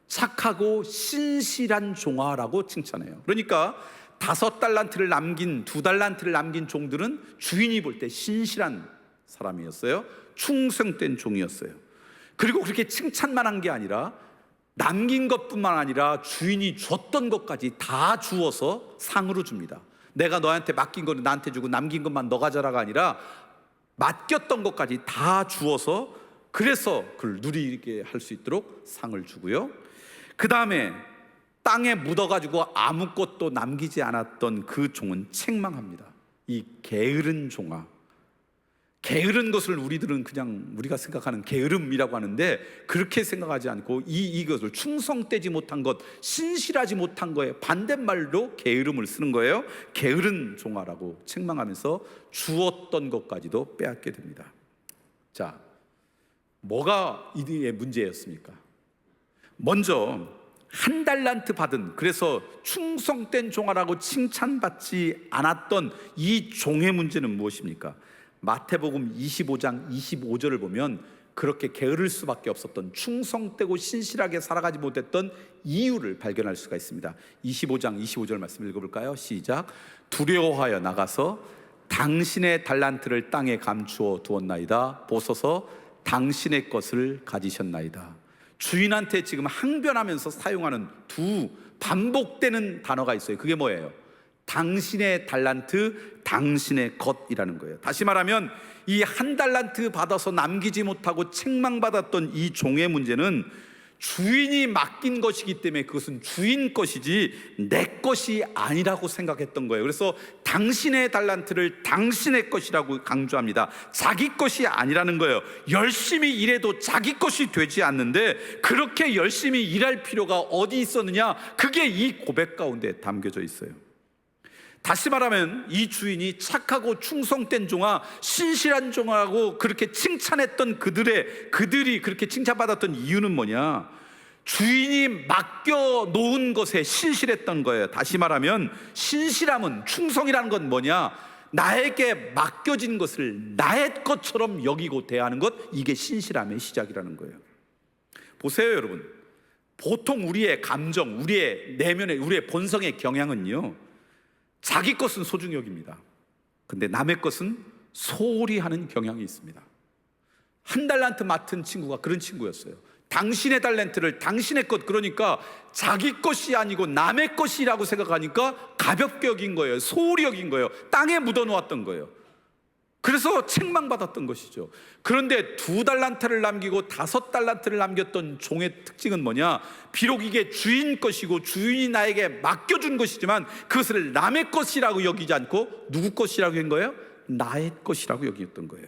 착하고 신실한 종아라고 칭찬해요. 그러니까 5달란트를 남긴, 2달란트를 남긴 종들은 주인이 볼 때 신실한 사람이었어요. 충성된 종이었어요. 그리고 그렇게 칭찬만 한 게 아니라 남긴 것뿐만 아니라 주인이 줬던 것까지 다 주어서 상으로 줍니다. 내가 너한테 맡긴 거는 나한테 주고 남긴 것만 너 가져라가 아니라 맡겼던 것까지 다 주어서, 그래서 그걸 누리게 할 수 있도록 상을 주고요. 그 다음에 땅에 묻어가지고 아무것도 남기지 않았던 그 종은 책망합니다. 이 게으른 종아, 게으른 것을 우리들은 그냥 우리가 생각하는 게으름이라고 하는데, 그렇게 생각하지 않고 이것을 충성되지 못한 것, 신실하지 못한 거에 반대말로 게으름을 쓰는 거예요. 게으른 종아라고 책망하면서 주었던 것까지도 빼앗게 됩니다. 자, 뭐가 이의 문제였습니까? 먼저 1달란트 받은, 그래서 충성된 종아라고 칭찬받지 않았던 이 종의 문제는 무엇입니까? 마태복음 25장 25절을 보면 그렇게 게으를 수밖에 없었던, 충성되고 신실하게 살아가지 못했던 이유를 발견할 수가 있습니다. 25장 25절 말씀 읽어볼까요? 시작. 두려워하여 나가서 당신의 달란트를 땅에 감추어 두었나이다. 보소서 당신의 것을 가지셨나이다. 주인한테 지금 항변하면서 사용하는 두 반복되는 단어가 있어요. 그게 뭐예요? 당신의 달란트, 당신의 것이라는 거예요. 다시 말하면 이 1달란트 받아서 남기지 못하고 책망받았던 이 종의 문제는 주인이 맡긴 것이기 때문에 그것은 주인 것이지 내 것이 아니라고 생각했던 거예요. 그래서 당신의 달란트를 당신의 것이라고 강조합니다. 자기 것이 아니라는 거예요. 열심히 일해도 자기 것이 되지 않는데 그렇게 열심히 일할 필요가 어디 있었느냐? 그게 이 고백 가운데 담겨져 있어요. 다시 말하면 이 주인이 착하고 충성된 종아, 신실한 종아라고 그렇게 칭찬했던 그들이 그렇게 칭찬받았던 이유는 뭐냐? 주인이 맡겨놓은 것에 신실했던 거예요. 다시 말하면 신실함은, 충성이라는 건 뭐냐? 나에게 맡겨진 것을 나의 것처럼 여기고 대하는 것, 이게 신실함의 시작이라는 거예요. 보세요 여러분, 보통 우리의 감정, 우리의 내면의, 우리의 본성의 경향은요, 자기 것은 소중히 여깁니다. 근데 남의 것은 소홀히 하는 경향이 있습니다. 한 달란트 맡은 친구가 그런 친구였어요. 당신의 달란트를 당신의 것, 그러니까 자기 것이 아니고 남의 것이라고 생각하니까 가볍게 여긴 거예요. 소홀히 여긴 거예요. 땅에 묻어놓았던 거예요. 그래서 책망받았던 것이죠. 그런데 2달란트를 남기고 5달란트를 남겼던 종의 특징은 뭐냐? 비록 이게 주인 것이고 주인이 나에게 맡겨준 것이지만 그것을 남의 것이라고 여기지 않고 누구 것이라고 한 거예요? 나의 것이라고 여겼던 거예요.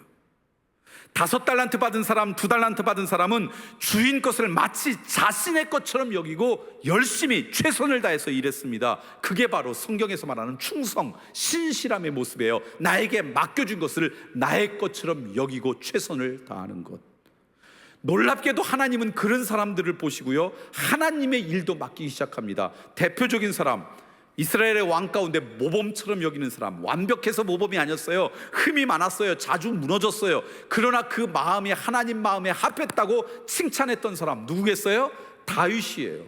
5달란트 받은 사람, 2달란트 받은 사람은 주인 것을 마치 자신의 것처럼 여기고 열심히 최선을 다해서 일했습니다. 그게 바로 성경에서 말하는 충성, 신실함의 모습이에요. 나에게 맡겨준 것을 나의 것처럼 여기고 최선을 다하는 것. 놀랍게도 하나님은 그런 사람들을 보시고요, 하나님의 일도 맡기기 시작합니다. 대표적인 사람, 이스라엘의 왕 가운데 모범처럼 여기는 사람, 완벽해서 모범이 아니었어요. 흠이 많았어요. 자주 무너졌어요. 그러나 그 마음이 하나님 마음에 합했다고 칭찬했던 사람 누구겠어요? 다윗이에요.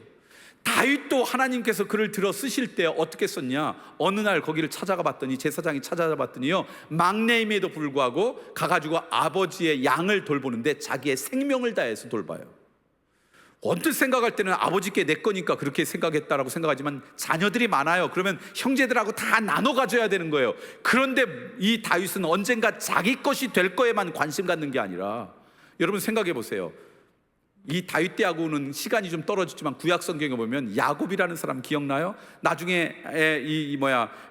다윗도 하나님께서 그를 들어 쓰실 때 어떻게 썼냐? 어느 날 거기를 찾아가 봤더니, 제사장이 찾아가 봤더니요, 막내임에도 불구하고 가가지고 아버지의 양을 돌보는데 자기의 생명을 다해서 돌봐요. 언뜻 생각할 때는 아버지께 내 거니까 그렇게 생각했다라고 생각하지만 자녀들이 많아요. 그러면 형제들하고 다 나눠 가져야 되는 거예요. 그런데 이 다윗은 언젠가 자기 것이 될 거에만 관심 갖는 게 아니라, 여러분 생각해 보세요. 이 다윗 때하고는 시간이 좀 떨어졌지만 구약 성경에 보면 야곱이라는 사람 기억나요? 나중에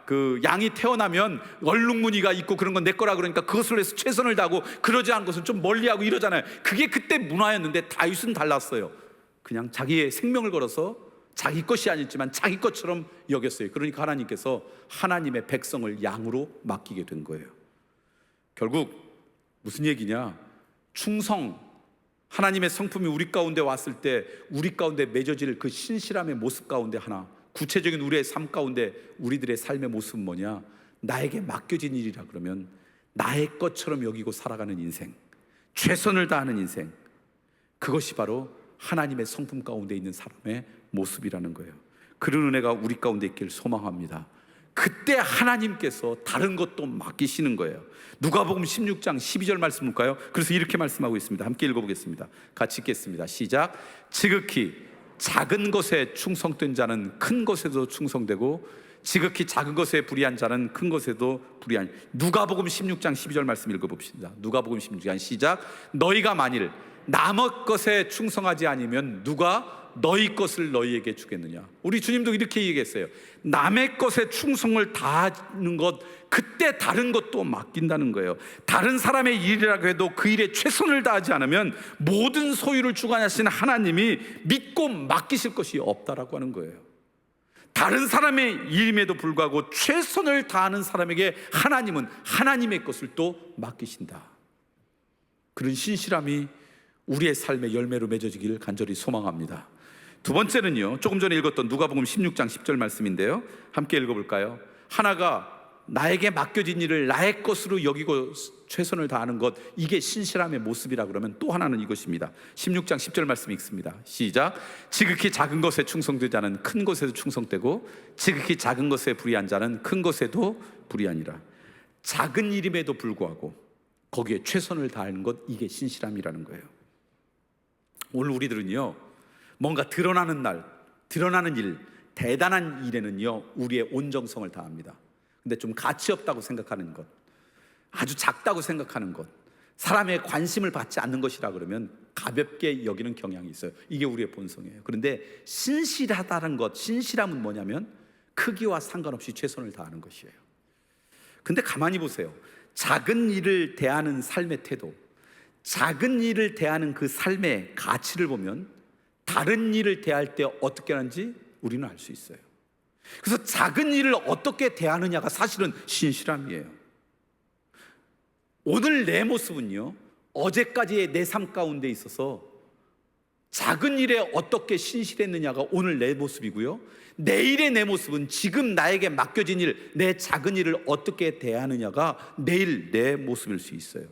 그 양이 태어나면 얼룩무늬가 있고 그런 건 내 거라 그러니까 그것을 위해서 최선을 다하고 그러지 않은 것은 좀 멀리하고 이러잖아요. 그게 그때 문화였는데 다윗은 달랐어요. 그냥 자기의 생명을 걸어서 자기 것이 아니지만 자기 것처럼 여겼어요. 그러니까 하나님께서 하나님의 백성을 양으로 맡기게 된 거예요. 결국 무슨 얘기냐? 충성, 하나님의 성품이 우리 가운데 왔을 때 우리 가운데 맺어질 그 신실함의 모습 가운데 하나, 구체적인 우리의 삶 가운데 우리들의 삶의 모습은 뭐냐? 나에게 맡겨진 일이라 그러면 나의 것처럼 여기고 살아가는 인생, 최선을 다하는 인생, 그것이 바로 하나님의 성품 가운데 있는 사람의 모습이라는 거예요. 그런 은혜가 우리 가운데 있기를 소망합니다. 그때 하나님께서 다른 것도 맡기시는 거예요. 누가복음 16장 12절 말씀 볼까요? 그래서 이렇게 말씀하고 있습니다. 함께 읽어보겠습니다. 같이 읽겠습니다. 시작. 지극히 작은 것에 충성된 자는 큰 것에도 충성되고 지극히 작은 것에 불의한 자는 큰 것에도 불의한. 누가복음 16장 12절 말씀 읽어봅시다. 누가복음 16장 시작. 너희가 만일 남의 것에 충성하지 않으면 누가 너희 것을 너희에게 주겠느냐. 우리 주님도 이렇게 얘기했어요. 남의 것에 충성을 다하는 것, 그때 다른 것도 맡긴다는 거예요. 다른 사람의 일이라고 해도 그 일에 최선을 다하지 않으면 모든 소유를 주관하시는 하나님이 믿고 맡기실 것이 없다라고 하는 거예요. 다른 사람의 일임에도 불구하고 최선을 다하는 사람에게 하나님은 하나님의 것을 또 맡기신다. 그런 신실함이 우리의 삶의 열매로 맺어지기를 간절히 소망합니다. 두 번째는요, 조금 전에 읽었던 누가복음 16장 10절 말씀인데요, 함께 읽어볼까요? 하나가 나에게 맡겨진 일을 나의 것으로 여기고 최선을 다하는 것, 이게 신실함의 모습이라 그러면 또 하나는 이것입니다. 16장 10절 말씀 읽습니다. 시작. 지극히 작은 것에 충성되지 자는 큰 것에도 충성되고 지극히 작은 것에 불의한 자는 큰 것에도 불의하니라. 작은 일임에도 불구하고 거기에 최선을 다하는 것, 이게 신실함이라는 거예요. 오늘 우리들은요, 뭔가 드러나는 날, 드러나는 일, 대단한 일에는요 우리의 온 정성을 다합니다. 근데 좀 가치 없다고 생각하는 것, 아주 작다고 생각하는 것, 사람의 관심을 받지 않는 것이라 그러면 가볍게 여기는 경향이 있어요. 이게 우리의 본성이에요. 그런데 신실하다는 것, 신실함은 뭐냐면 크기와 상관없이 최선을 다하는 것이에요. 근데 가만히 보세요. 작은 일을 대하는 삶의 태도, 작은 일을 대하는 그 삶의 가치를 보면 다른 일을 대할 때 어떻게 하는지 우리는 알 수 있어요. 그래서 작은 일을 어떻게 대하느냐가 사실은 신실함이에요. 오늘 내 모습은요, 어제까지의 내 삶 가운데 있어서 작은 일에 어떻게 신실했느냐가 오늘 내 모습이고요, 내일의 내 모습은 지금 나에게 맡겨진 일, 내 작은 일을 어떻게 대하느냐가 내일 내 모습일 수 있어요.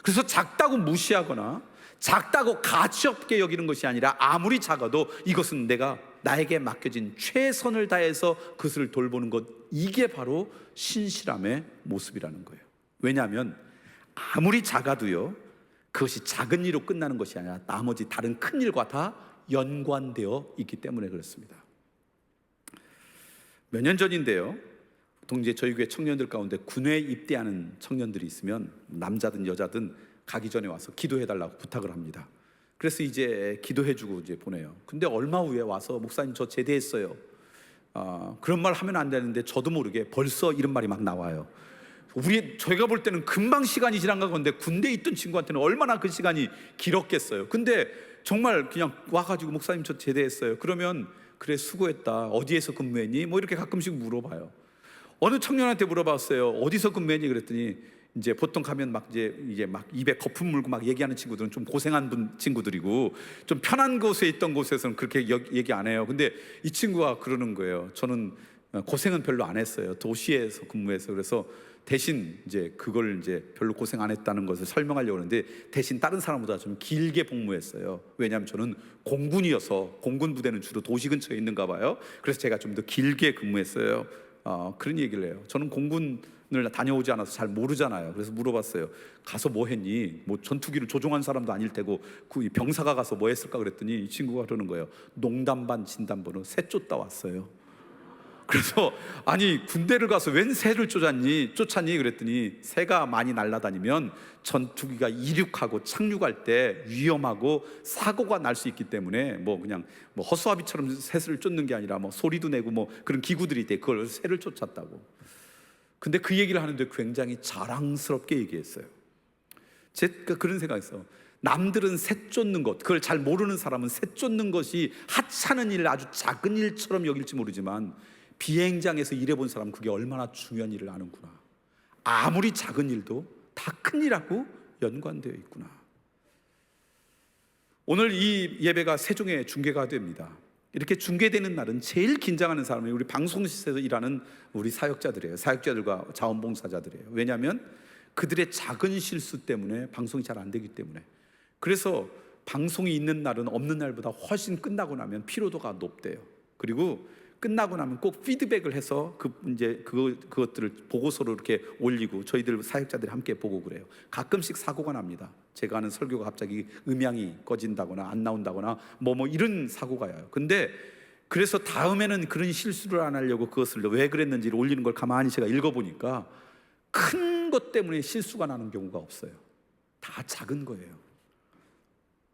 그래서 작다고 무시하거나 작다고 가치 없게 여기는 것이 아니라 아무리 작아도 이것은 내가 나에게 맡겨진 최선을 다해서 그것을 돌보는 것, 이게 바로 신실함의 모습이라는 거예요. 왜냐하면 아무리 작아도요, 그것이 작은 일로 끝나는 것이 아니라 나머지 다른 큰 일과 다 연관되어 있기 때문에 그렇습니다. 몇 년 전인데요, 보통 이제 저희 교회 청년들 가운데 군에 입대하는 청년들이 있으면 남자든 여자든 가기 전에 와서 기도해달라고 부탁을 합니다. 그래서 이제 기도해주고 이제 보내요. 근데 얼마 후에 와서 목사님 저 제대했어요. 그런 말 하면 안 되는데 저도 모르게 벌써 이런 말이 막 나와요. 저희가 볼 때는 금방 시간이 지난 건데 군대에 있던 친구한테는 얼마나 그 시간이 길었겠어요. 근데 정말 그냥 와가지고 목사님 저 제대했어요. 그러면 그래 수고했다. 어디에서 근무했니? 뭐 이렇게 가끔씩 물어봐요. 어느 청년한테 물어봤어요. 어디서 근무했니? 그랬더니 이제 보통 가면 막 이제 막 입에 거품 물고 막 얘기하는 친구들은 좀 고생한 친구들이고 좀 편한 곳에 있던 곳에서는 그렇게 얘기 안 해요. 근데 이 친구가 그러는 거예요. 저는 고생은 별로 안 했어요. 도시에서 근무해서. 그래서 대신 이제 그걸 이제 별로 고생 안 했다는 것을 설명하려고 하는데 대신 다른 사람보다 좀 길게 복무했어요. 왜냐하면 저는 공군이어서 공군 부대는 주로 도시 근처에 있는가 봐요. 그래서 제가 좀 더 길게 근무했어요. 그런 얘기를 해요. 저는 공군을 다녀오지 않아서 잘 모르잖아요. 그래서 물어봤어요. 가서 뭐 했니? 뭐 전투기를 조종한 사람도 아닐 테고 그 병사가 가서 뭐 했을까 그랬더니 이 친구가 그러는 거예요. 농담 반 진담 반으로 새 쫓다 왔어요. 그래서 아니 군대를 가서 웬 새를 쫓았니? 그랬더니 새가 많이 날아다니면 전투기가 이륙하고 착륙할 때 위험하고 사고가 날 수 있기 때문에 뭐 그냥 뭐 허수아비처럼 새를 쫓는 게 아니라 뭐 소리도 내고 뭐 그런 기구들이 있대. 그걸 새를 쫓았다고. 근데 그 얘기를 하는데 굉장히 자랑스럽게 얘기했어요. 제가 그런 생각했어요. 남들은 새 쫓는 것, 그걸 잘 모르는 사람은 새 쫓는 것이 하찮은 일, 아주 작은 일처럼 여길지 모르지만 비행장에서 일해본 사람은 그게 얼마나 중요한 일을 아는구나. 아무리 작은 일도 다 큰 일하고 연관되어 있구나. 오늘 이 예배가 세종에 중계가 됩니다. 이렇게 중계되는 날은 제일 긴장하는 사람이 우리 방송시에서 일하는 우리 사역자들이에요. 사역자들과 자원봉사자들이에요. 왜냐하면 그들의 작은 실수 때문에 방송이 잘 안 되기 때문에. 그래서 방송이 있는 날은 없는 날보다 훨씬 끝나고 나면 피로도가 높대요. 그리고 끝나고 나면 꼭 피드백을 해서 그것들을 보고서로 이렇게 올리고 저희들 사역자들이 함께 보고 그래요. 가끔씩 사고가 납니다. 제가 하는 설교가 갑자기 음향이 꺼진다거나 안 나온다거나 뭐 이런 사고가 와요. 근데 그래서 다음에는 그런 실수를 안 하려고 그것을 왜 그랬는지를 올리는 걸 가만히 제가 읽어보니까 큰 것 때문에 실수가 나는 경우가 없어요. 다 작은 거예요.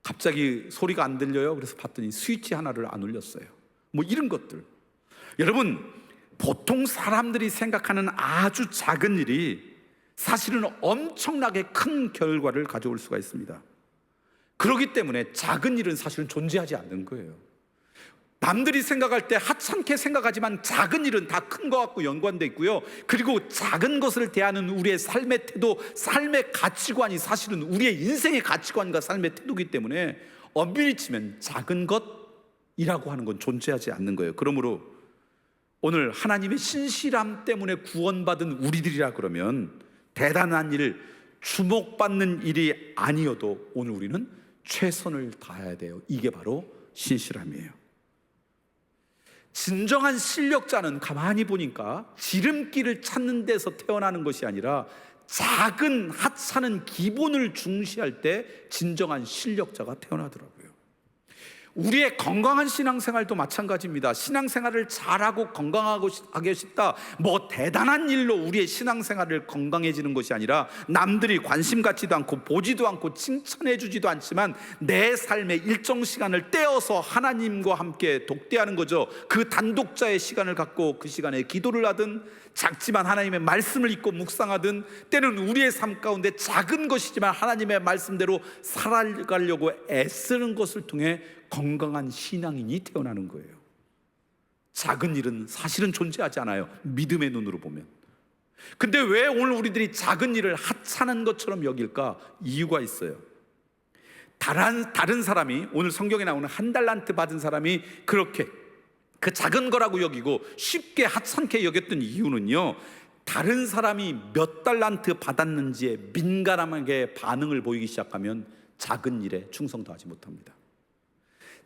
갑자기 소리가 안 들려요. 그래서 봤더니 스위치 하나를 안 올렸어요. 뭐 이런 것들. 여러분, 보통 사람들이 생각하는 아주 작은 일이 사실은 엄청나게 큰 결과를 가져올 수가 있습니다. 그렇기 때문에 작은 일은 사실은 존재하지 않는 거예요. 남들이 생각할 때 하찮게 생각하지만 작은 일은 다 큰 것 같고 연관되어 있고요. 그리고 작은 것을 대하는 우리의 삶의 태도, 삶의 가치관이 사실은 우리의 인생의 가치관과 삶의 태도이기 때문에 엄밀히 치면 작은 것이라고 하는 건 존재하지 않는 거예요. 그러므로 오늘 하나님의 신실함 때문에 구원받은 우리들이라 그러면 대단한 일, 주목받는 일이 아니어도 오늘 우리는 최선을 다해야 돼요. 이게 바로 신실함이에요. 진정한 실력자는 가만히 보니까 지름길을 찾는 데서 태어나는 것이 아니라 작은 하찮은 기본을 중시할 때 진정한 실력자가 태어나더라고요. 우리의 건강한 신앙생활도 마찬가지입니다. 신앙생활을 잘하고 건강하게 싶다, 뭐 대단한 일로 우리의 신앙생활을 건강해지는 것이 아니라 남들이 관심 갖지도 않고 보지도 않고 칭찬해 주지도 않지만 내 삶의 일정 시간을 떼어서 하나님과 함께 독대하는 거죠. 그 단독자의 시간을 갖고 그 시간에 기도를 하든 작지만 하나님의 말씀을 읽고 묵상하든 때는 우리의 삶 가운데 작은 것이지만 하나님의 말씀대로 살아가려고 애쓰는 것을 통해 건강한 신앙인이 태어나는 거예요. 작은 일은 사실은 존재하지 않아요. 믿음의 눈으로 보면. 근데 왜 오늘 우리들이 작은 일을 하찮은 것처럼 여길까? 이유가 있어요. 다른 사람이, 오늘 성경에 나오는 한 달란트 받은 사람이 그렇게 그 작은 거라고 여기고 쉽게 하찮게 여겼던 이유는요, 다른 사람이 몇 달란트 받았는지에 민감하게 반응을 보이기 시작하면 작은 일에 충성도 하지 못합니다.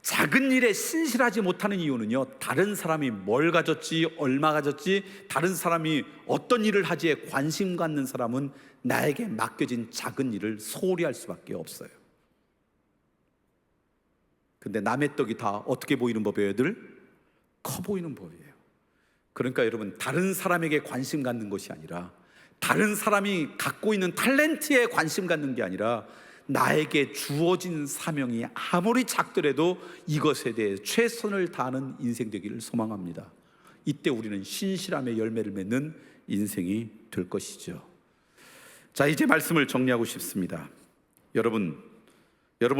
작은 일에 신실하지 못하는 이유는요, 다른 사람이 뭘 가졌지, 얼마 가졌지, 다른 사람이 어떤 일을 하지에 관심 갖는 사람은 나에게 맡겨진 작은 일을 소홀히 할 수밖에 없어요. 근데 남의 떡이 다 어떻게 보이는 법이에요, 애들? 커 보이는 법이에요. 그러니까 여러분, 다른 사람에게 관심 갖는 것이 아니라, 다른 사람이 갖고 있는 탤런트에 관심 갖는 게 아니라, 나에게 주어진 사명이 아무리 작더라도 이것에 대해 최선을 다하는 인생 되기를 소망합니다. 이때 우리는 신실함의 열매를 맺는 인생이 될 것이죠. 자, 이제 말씀을 정리하고 싶습니다. 여러분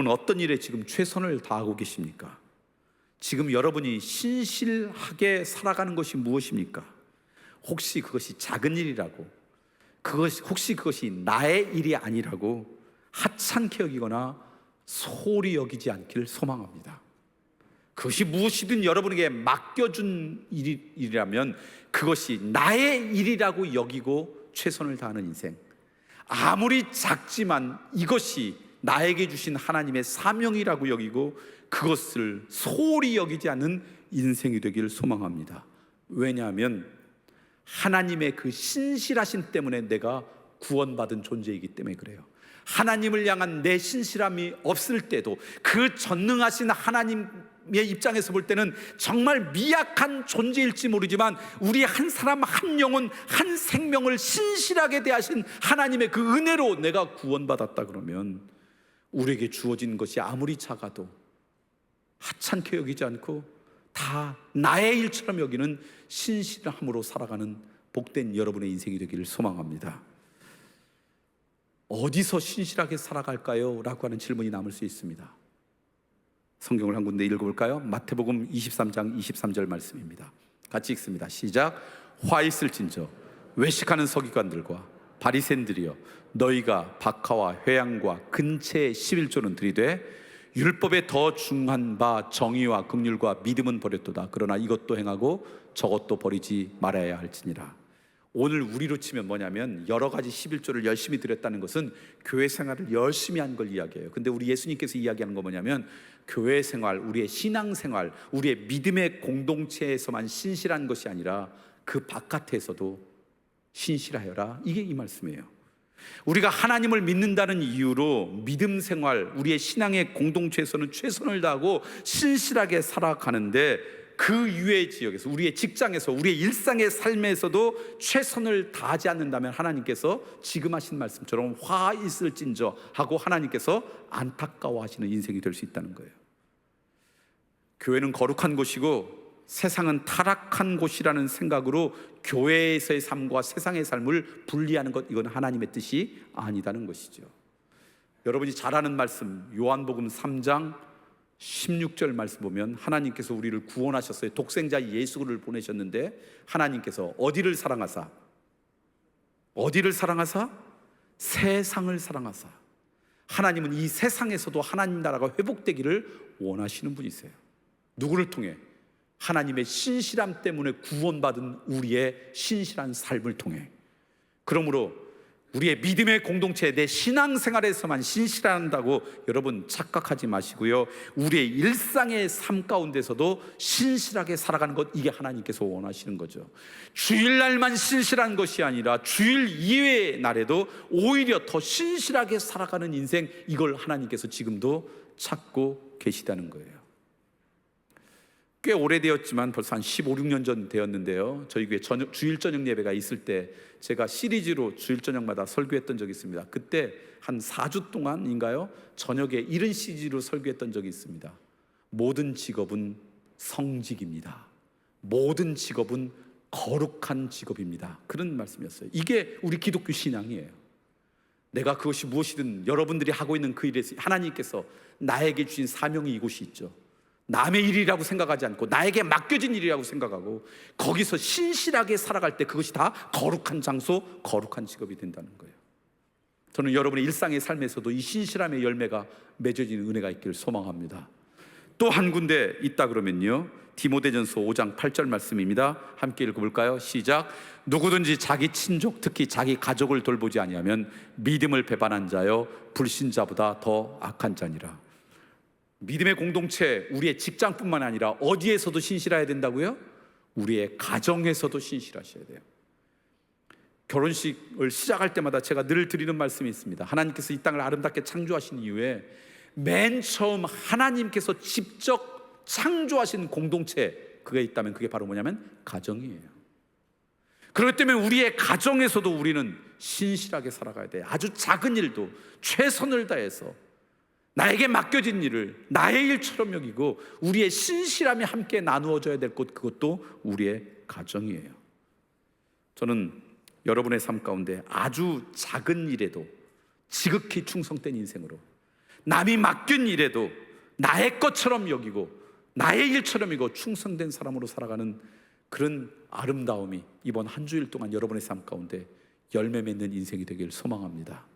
어떤 일에 지금 최선을 다하고 계십니까? 지금 여러분이 신실하게 살아가는 것이 무엇입니까? 혹시 그것이 작은 일이라고, 혹시 그것이 나의 일이 아니라고 하찮게 여기거나 소홀히 여기지 않기를 소망합니다. 그것이 무엇이든 여러분에게 맡겨준 일이라면 그것이 나의 일이라고 여기고 최선을 다하는 인생, 아무리 작지만 이것이 나에게 주신 하나님의 사명이라고 여기고 그것을 소홀히 여기지 않는 인생이 되기를 소망합니다. 왜냐하면 하나님의 그 신실하심 때문에 내가 구원받은 존재이기 때문에 그래요. 하나님을 향한 내 신실함이 없을 때도 그 전능하신 하나님의 입장에서 볼 때는 정말 미약한 존재일지 모르지만 우리 한 사람 한 영혼 한 생명을 신실하게 대하신 하나님의 그 은혜로 내가 구원받았다 그러면 우리에게 주어진 것이 아무리 작아도 하찮게 여기지 않고 다 나의 일처럼 여기는 신실함으로 살아가는 복된 여러분의 인생이 되기를 소망합니다. 어디서 신실하게 살아갈까요? 라고 하는 질문이 남을 수 있습니다. 성경을 한 군데 읽어볼까요? 마태복음 23장 23절 말씀입니다. 같이 읽습니다. 시작. 화 있을진저 외식하는 서기관들과 바리새인들이여, 너희가 박하와 회양과 근체의 11조는 들이되 율법에 더 중한 바 정의와 긍휼과 믿음은 버렸도다. 그러나 이것도 행하고 저것도 버리지 말아야 할지니라. 오늘 우리로 치면 뭐냐면 여러 가지 11조를 열심히 드렸다는 것은 교회 생활을 열심히 한 걸 이야기해요. 근데 우리 예수님께서 이야기하는 거 뭐냐면 교회 생활, 우리의 신앙 생활, 우리의 믿음의 공동체에서만 신실한 것이 아니라 그 바깥에서도 신실하여라, 이게 이 말씀이에요. 우리가 하나님을 믿는다는 이유로 믿음 생활, 우리의 신앙의 공동체에서는 최선을 다하고 신실하게 살아가는데 그 이외의 지역에서, 우리의 직장에서, 우리의 일상의 삶에서도 최선을 다하지 않는다면 하나님께서 지금 하신 말씀처럼 화 있을진저 하고 하나님께서 안타까워하시는 인생이 될 수 있다는 거예요. 교회는 거룩한 곳이고 세상은 타락한 곳이라는 생각으로 교회에서의 삶과 세상의 삶을 분리하는 것, 이건 하나님의 뜻이 아니다는 것이죠. 여러분이 잘 아는 말씀, 요한복음 3장 16절 말씀 보면 하나님께서 우리를 구원하셨어요. 독생자 예수를 보내셨는데 하나님께서 어디를 사랑하사? 세상을 사랑하사. 하나님은 이 세상에서도 하나님 나라가 회복되기를 원하시는 분이세요. 누구를 통해? 하나님의 신실함 때문에 구원받은 우리의 신실한 삶을 통해. 그러므로 우리의 믿음의 공동체, 내 신앙생활에서만 신실한다고 여러분 착각하지 마시고요, 우리의 일상의 삶 가운데서도 신실하게 살아가는 것, 이게 하나님께서 원하시는 거죠. 주일날만 신실한 것이 아니라 주일 이외의 날에도 오히려 더 신실하게 살아가는 인생, 이걸 하나님께서 지금도 찾고 계시다는 거예요. 꽤 오래되었지만 벌써 한 15, 16년 전 되었는데요, 저희 교회 주일 저녁 예배가 있을 때 제가 시리즈로 주일 저녁마다 설교했던 적이 있습니다. 그때 한 4주 동안인가요? 저녁에 이런 시리즈로 설교했던 적이 있습니다. 모든 직업은 성직입니다. 모든 직업은 거룩한 직업입니다. 그런 말씀이었어요. 이게 우리 기독교 신앙이에요. 내가 그것이 무엇이든 여러분들이 하고 있는 그 일에서 하나님께서 나에게 주신 사명이 이곳이 있죠. 남의 일이라고 생각하지 않고 나에게 맡겨진 일이라고 생각하고 거기서 신실하게 살아갈 때 그것이 다 거룩한 장소, 거룩한 직업이 된다는 거예요. 저는 여러분의 일상의 삶에서도 이 신실함의 열매가 맺어지는 은혜가 있기를 소망합니다. 또 한 군데 있다 그러면요, 디모데전서 5장 8절 말씀입니다. 함께 읽어볼까요? 시작. 누구든지 자기 친족, 특히 자기 가족을 돌보지 아니하면 믿음을 배반한 자여 불신자보다 더 악한 자니라. 믿음의 공동체, 우리의 직장뿐만 아니라 어디에서도 신실해야 된다고요? 우리의 가정에서도 신실하셔야 돼요. 결혼식을 시작할 때마다 제가 늘 드리는 말씀이 있습니다. 하나님께서 이 땅을 아름답게 창조하신 이후에 맨 처음 하나님께서 직접 창조하신 공동체, 그게 있다면 그게 바로 뭐냐면 가정이에요. 그렇기 때문에 우리의 가정에서도 우리는 신실하게 살아가야 돼요. 아주 작은 일도 최선을 다해서 나에게 맡겨진 일을 나의 일처럼 여기고 우리의 신실함이 함께 나누어져야 될 곳, 그것도 우리의 가정이에요. 저는 여러분의 삶 가운데 아주 작은 일에도 지극히 충성된 인생으로, 남이 맡긴 일에도 나의 것처럼 여기고 나의 일처럼 여기고 충성된 사람으로 살아가는 그런 아름다움이 이번 한 주일 동안 여러분의 삶 가운데 열매 맺는 인생이 되길 소망합니다.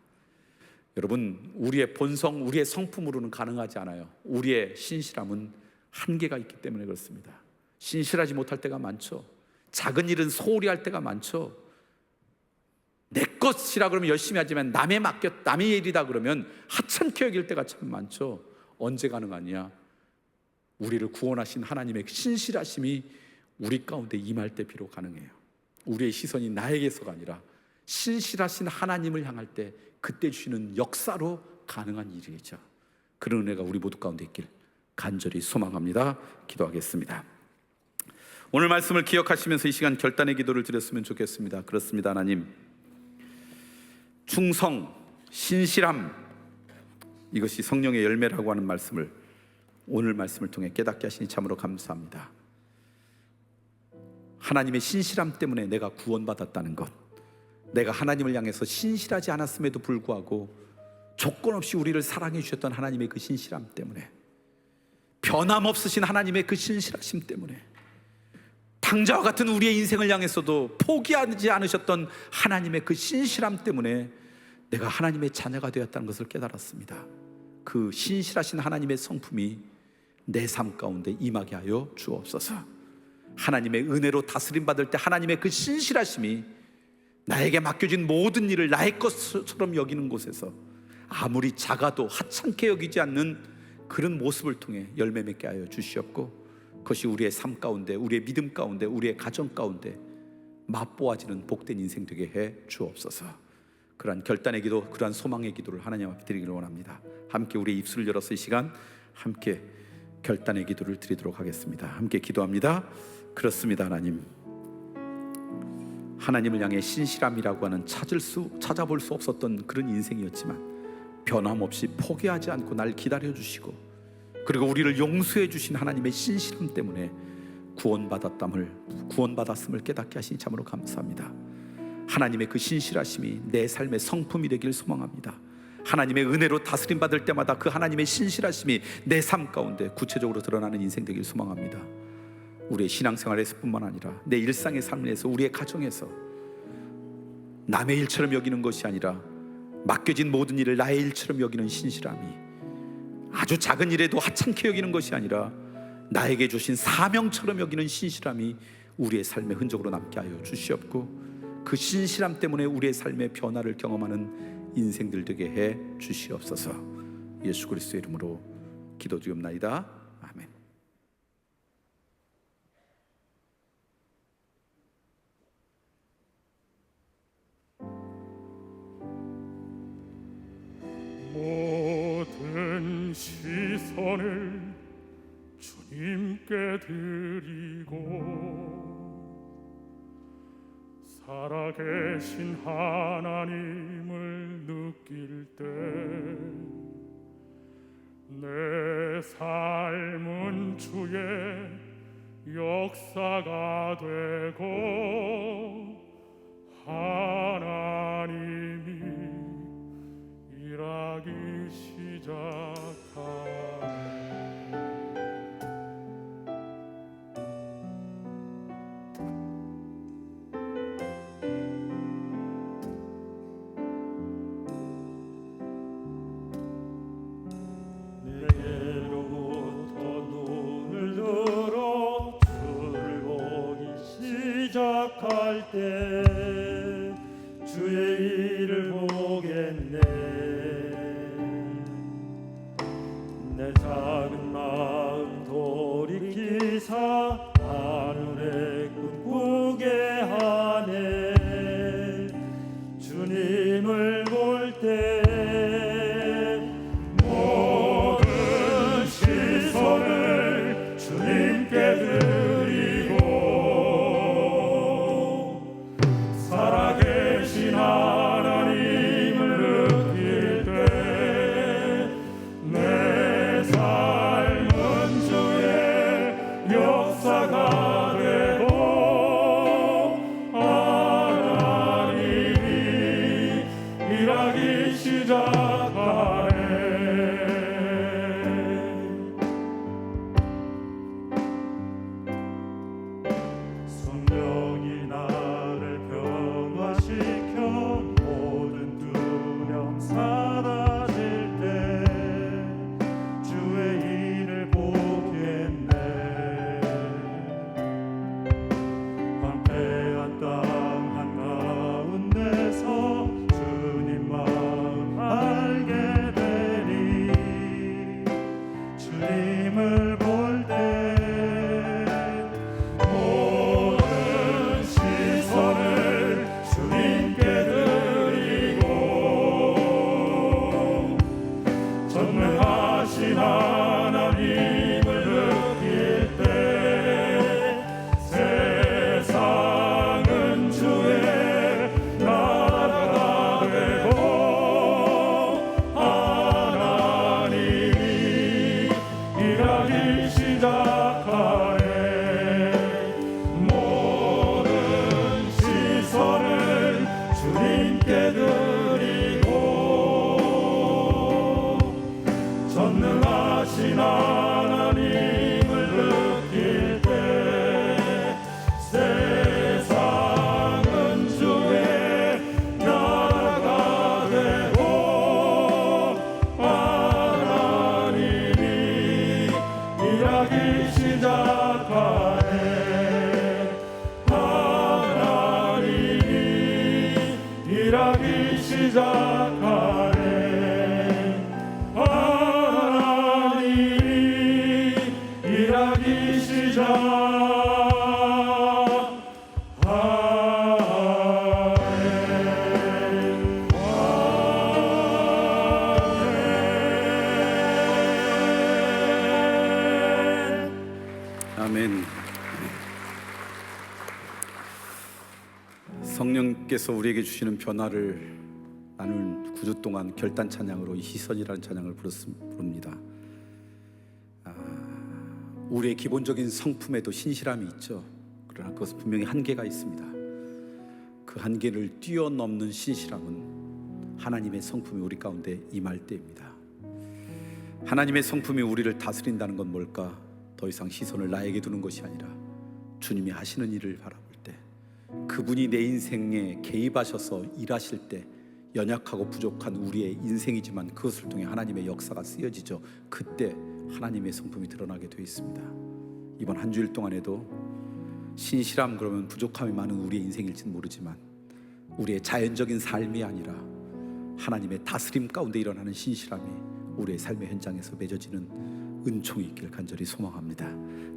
여러분, 우리의 본성, 우리의 성품으로는 가능하지 않아요. 우리의 신실함은 한계가 있기 때문에 그렇습니다. 신실하지 못할 때가 많죠. 작은 일은 소홀히 할 때가 많죠. 내 것이라 그러면 열심히 하지만 남의 일이다 그러면 하찮게 여길 때가 참 많죠. 언제 가능하냐? 우리를 구원하신 하나님의 신실하심이 우리 가운데 임할 때 비록 가능해요. 우리의 시선이 나에게서가 아니라 신실하신 하나님을 향할 때 그때 주시는 역사로 가능한 일이죠. 그런 은혜가 우리 모두 가운데 있길 간절히 소망합니다. 기도하겠습니다. 오늘 말씀을 기억하시면서 이 시간 결단의 기도를 드렸으면 좋겠습니다. 그렇습니다. 하나님, 충성, 신실함, 이것이 성령의 열매라고 하는 말씀을 오늘 말씀을 통해 깨닫게 하시니 참으로 감사합니다. 하나님의 신실함 때문에 내가 구원받았다는 것, 내가 하나님을 향해서 신실하지 않았음에도 불구하고 조건 없이 우리를 사랑해 주셨던 하나님의 그 신실함 때문에, 변함없으신 하나님의 그 신실하심 때문에, 당자와 같은 우리의 인생을 향해서도 포기하지 않으셨던 하나님의 그 신실함 때문에 내가 하나님의 자녀가 되었다는 것을 깨달았습니다. 그 신실하신 하나님의 성품이 내 삶 가운데 임하게 하여 주옵소서. 하나님의 은혜로 다스림 받을 때 하나님의 그 신실하심이 나에게 맡겨진 모든 일을 나의 것처럼 여기는 곳에서 아무리 작아도 하찮게 여기지 않는 그런 모습을 통해 열매 맺게 하여 주시옵고, 그것이 우리의 삶 가운데, 우리의 믿음 가운데, 우리의 가정 가운데 맛보아지는 복된 인생 되게 해 주옵소서. 그러한 결단의 기도, 그러한 소망의 기도를 하나님 앞에 드리기를 원합니다. 함께 우리의 입술을 열어서 이 시간 함께 결단의 기도를 드리도록 하겠습니다. 함께 기도합니다. 그렇습니다. 하나님, 하나님을 향해 신실함이라고 하는 찾아볼 수 없었던 그런 인생이었지만 변함없이 포기하지 않고 날 기다려주시고, 그리고 우리를 용서해 주신 하나님의 신실함 때문에 구원받았음을 깨닫게 하시니 참으로 감사합니다. 하나님의 그 신실하심이 내 삶의 성품이 되길 소망합니다. 하나님의 은혜로 다스림 받을 때마다 그 하나님의 신실하심이 내 삶 가운데 구체적으로 드러나는 인생 되길 소망합니다. 우리의 신앙생활에서뿐만 아니라 내 일상의 삶에서, 우리의 가정에서 남의 일처럼 여기는 것이 아니라 맡겨진 모든 일을 나의 일처럼 여기는 신실함이, 아주 작은 일에도 하찮게 여기는 것이 아니라 나에게 주신 사명처럼 여기는 신실함이 우리의 삶의 흔적으로 남게 하여 주시옵고, 그 신실함 때문에 우리의 삶의 변화를 경험하는 인생들 되게 해 주시옵소서. 예수 그리스도의 이름으로 기도드리옵나이다. 아멘. 모든 시선을 주님께 드리고 살아계신 하나님을 느낄 때 내 삶은 주의 역사가 되고 하나님이 일하기 시작하네. 내게로부터 눈을 들어 주를 보기 시작할 때 주의 일을 보겠네. 내 작은 전능하신 하나님을 느낄 때 세상은 주의 나라가 되고 하나님이 일하기 시작하네. 모든 시선을 주님께 드리고 전능하신 하나님을 느낄 때 세상은 주의 나라가 되고 하나님이 일하기 시작하네. 하나님이 일하기 시작하네. 하나님이 일하기 아멘. 성령께서 우리에게 주시는 변화를 나눈 9주 동안 결단 찬양으로 이 시선이라는 찬양을 부릅니다. 우리의 기본적인 성품에도 신실함이 있죠. 그러나 그것은 분명히 한계가 있습니다. 그 한계를 뛰어넘는 신실함은 하나님의 성품이 우리 가운데 임할 때입니다. 하나님의 성품이 우리를 다스린다는 건 뭘까? 더 이상 시선을 나에게 두는 것이 아니라 주님이 하시는 일을 바라볼 때, 그분이 내 인생에 개입하셔서 일하실 때 연약하고 부족한 우리의 인생이지만 그것을 통해 하나님의 역사가 쓰여지죠. 그때 하나님의 성품이 드러나게 되어 있습니다. 이번 한 주일 동안에도 신실함 그러면 부족함이 많은 우리의 인생일지는 모르지만 우리의 자연적인 삶이 아니라 하나님의 다스림 가운데 일어나는 신실함이 우리의 삶의 현장에서 맺어지는 은총이 있기를 간절히 소망합니다.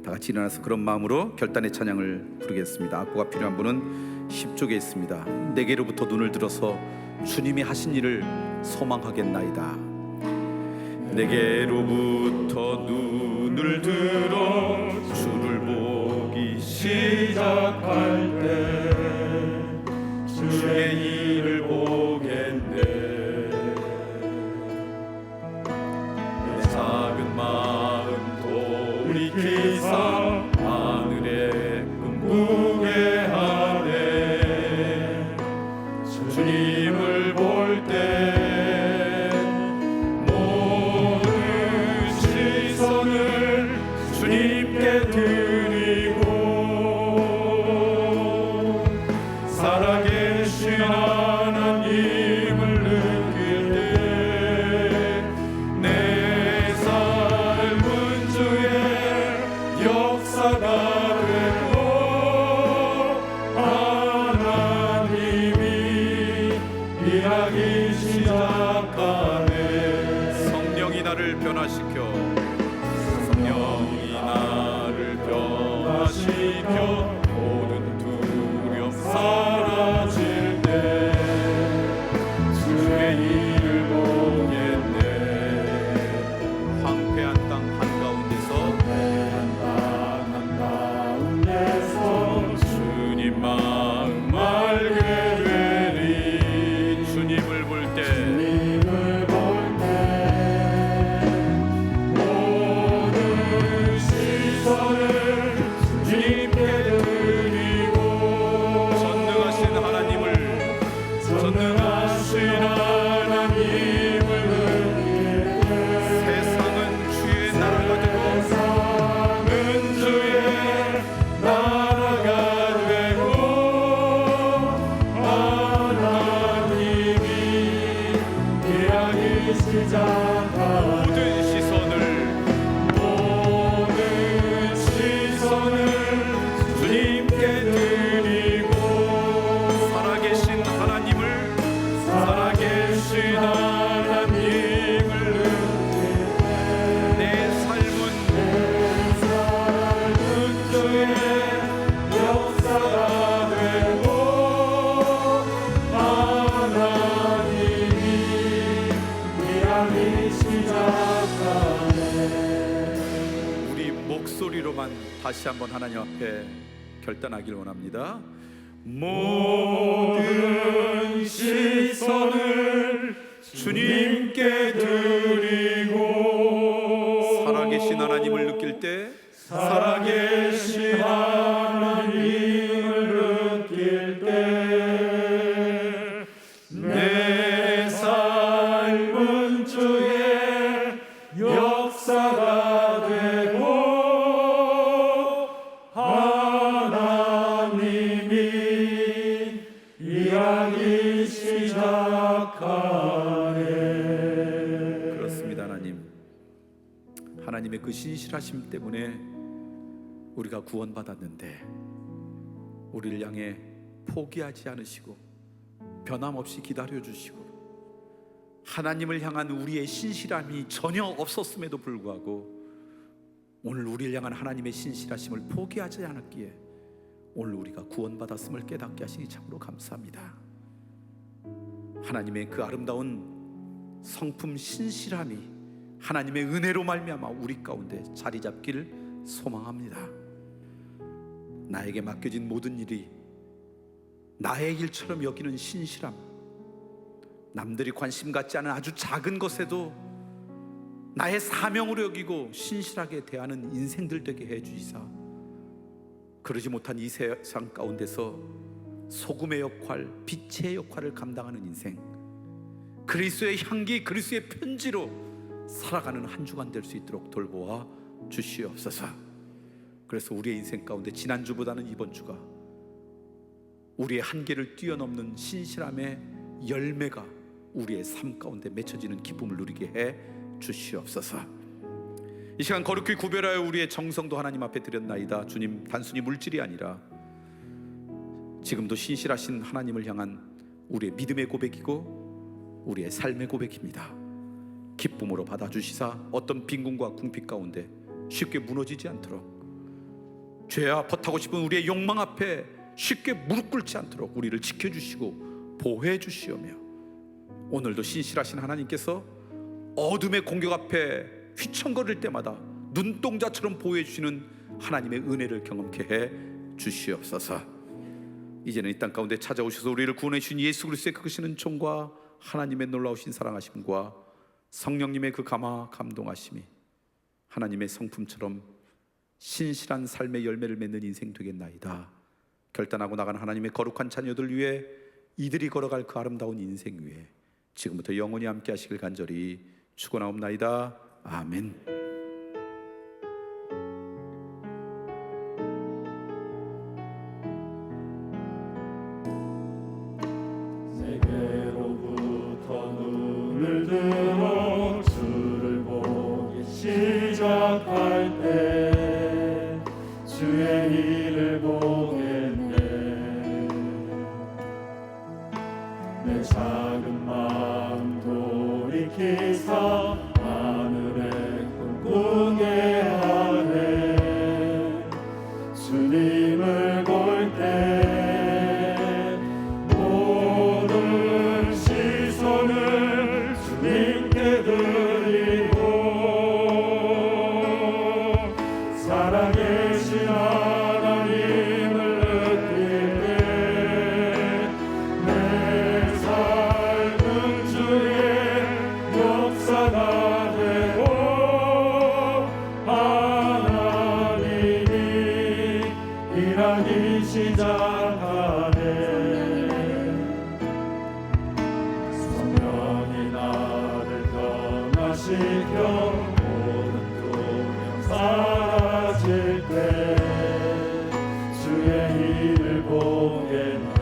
다 같이 일어나서 그런 마음으로 결단의 찬양을 부르겠습니다. 악보가 필요한 분은 10쪽에 있습니다. 내게로부터 눈을 들어서 주님이 하신 일을 소망하겠나이다. 내게로부터 눈을 들어 주를 보기 시작할 때 주의 일을 보겠네. 내 작은 마음 돌이키사 하늘에 꿈꾸게 하네. 주님을 볼 때 주님께 드리고 살아계신 하나님을 느낄 때 내 삶은 주의 역사가 되고 하나님이 일하기 시작하네. 성령이 나를 변화시켜 모든 두려움 사라질 때 주의 일을 보겠네. 황폐한 땅 한가운데서 주님 마음 알게 되리. 주님을 볼 때 모든 시선을 주님께 목소리로만 다시 한번 하나님 앞에 결단하길 원합니다. 모든 시선을 주님께 드리고 살아계신 하나님을 느낄 때 살아계신 하나님을 느낄 때 내 삶은 주의 역사가 되고 하나님이 일하기 시작하네. 그렇습니다. 하나님의 그 신실하심 때문에 우리가 구원받았는데 우리를 향해 포기하지 않으시고 변함없이 기다려주시고 하나님을 향한 우리의 신실함이 전혀 없었음에도 불구하고 오늘 우리를 향한 하나님의 신실하심을 포기하지 않았기에 오늘 우리가 구원받았음을 깨닫게 하시니 참으로 감사합니다. 하나님의 그 아름다운 성품 신실함이 하나님의 은혜로 말미암아 우리 가운데 자리 잡기를 소망합니다. 나에게 맡겨진 모든 일이 나의 일처럼 여기는 신실함, 남들이 관심 갖지 않은 아주 작은 것에도 나의 사명으로 여기고 신실하게 대하는 인생들 되게 해주시사 그러지 못한 이 세상 가운데서 소금의 역할, 빛의 역할을 감당하는 인생, 그리스도의 향기, 그리스도의 편지로 살아가는 한 주간 될 수 있도록 돌보아 주시옵소서. 그래서 우리의 인생 가운데 지난주보다는 이번 주가 우리의 한계를 뛰어넘는 신실함의 열매가 우리의 삶 가운데 맺혀지는 기쁨을 누리게 해 주시옵소서. 이 시간 거룩히 구별하여 우리의 정성도 하나님 앞에 드렸나이다. 주님, 단순히 물질이 아니라 지금도 신실하신 하나님을 향한 우리의 믿음의 고백이고 우리의 삶의 고백입니다. 기쁨으로 받아주시사 어떤 빈궁과 궁핍 가운데 쉽게 무너지지 않도록, 죄와 버타고 싶은 우리의 욕망 앞에 쉽게 무릎 꿇지 않도록 우리를 지켜주시고 보호해 주시오며, 오늘도 신실하신 하나님께서 어둠의 공격 앞에 휘청거릴 때마다 눈동자처럼 보호해 주시는 하나님의 은혜를 경험케 해 주시옵소서. 이제는 이 땅 가운데 찾아오셔서 우리를 구원해 주신 예수 그리스도의 크시는 총과 하나님의 놀라우신 사랑하심과 성령님의 그 감동하심이 하나님의 성품처럼 신실한 삶의 열매를 맺는 인생 되겠나이다. 결단하고 나간 하나님의 거룩한 자녀들 위해 이들이 걸어갈 그 아름다운 인생 위에 지금부터 영원히 함께 하시길 간절히 축원하옵나이다. 아멘. 내게로부터 눈을 들어 주를 보기 시작할 때 주의 일을 보겠네. 내 작은 마음 돌이키사 하늘에 꿈꾸게 하네. 주님을 볼 때 모든 시선을 주님께 드리고 살아계신 하나님을 느낄 때 내 삶은 주의 역사가 되고 하나님이 일하기 시작하네. 성령이 나를 변화시켜 모든 두려움 사라질 때 주의 일을 보겠네.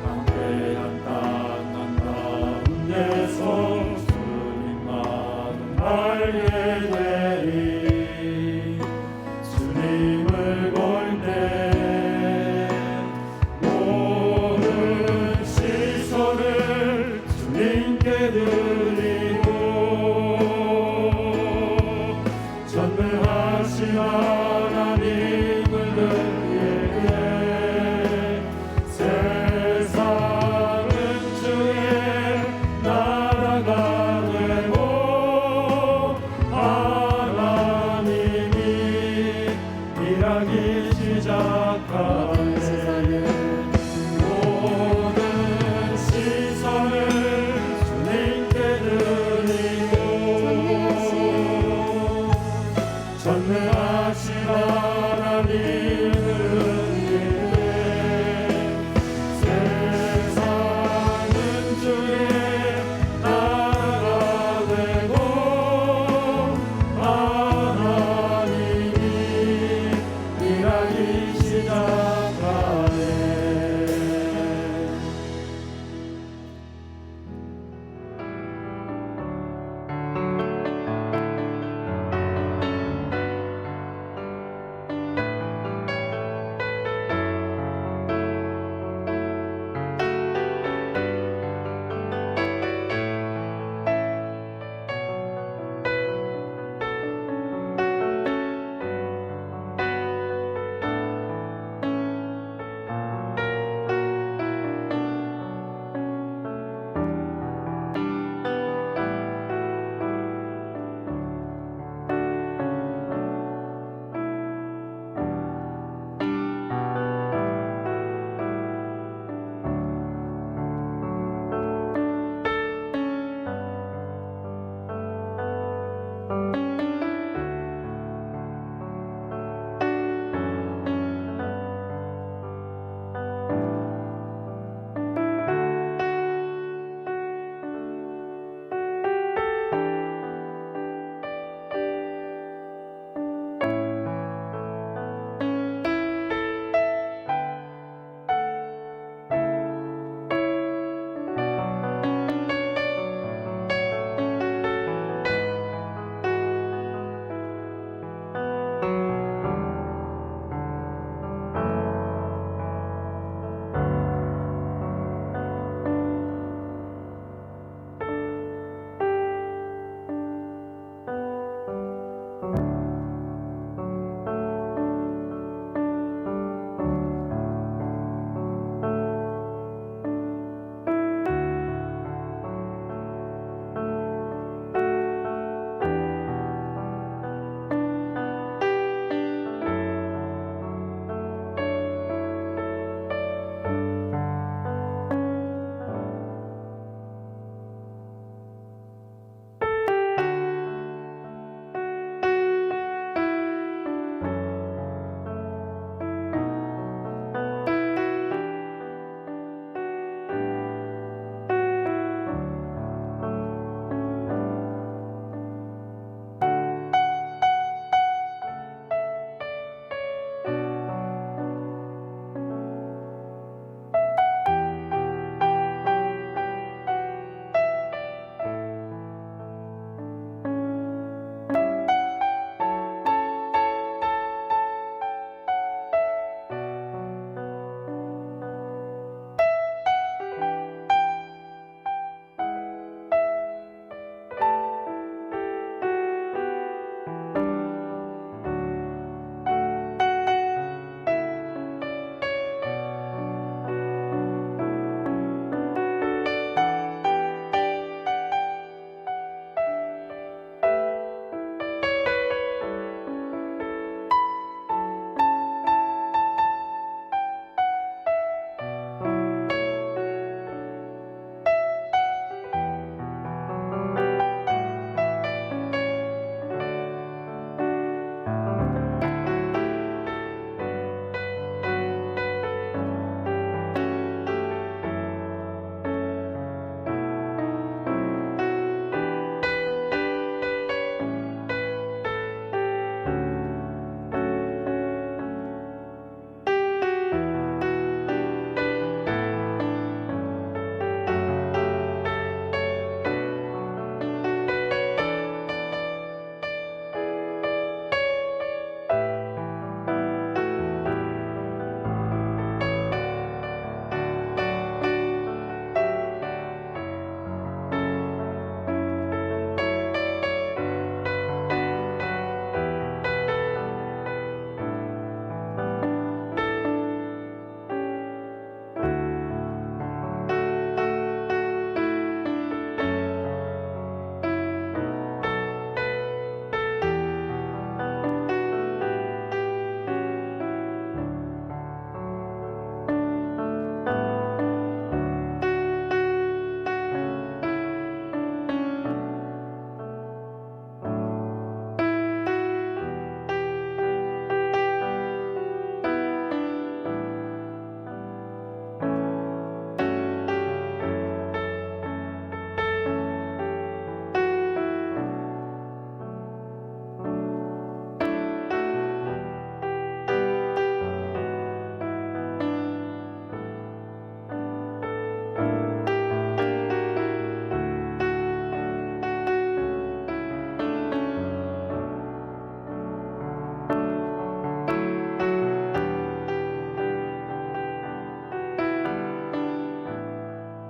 담대한 땅한 가운데서 주님 마음 알게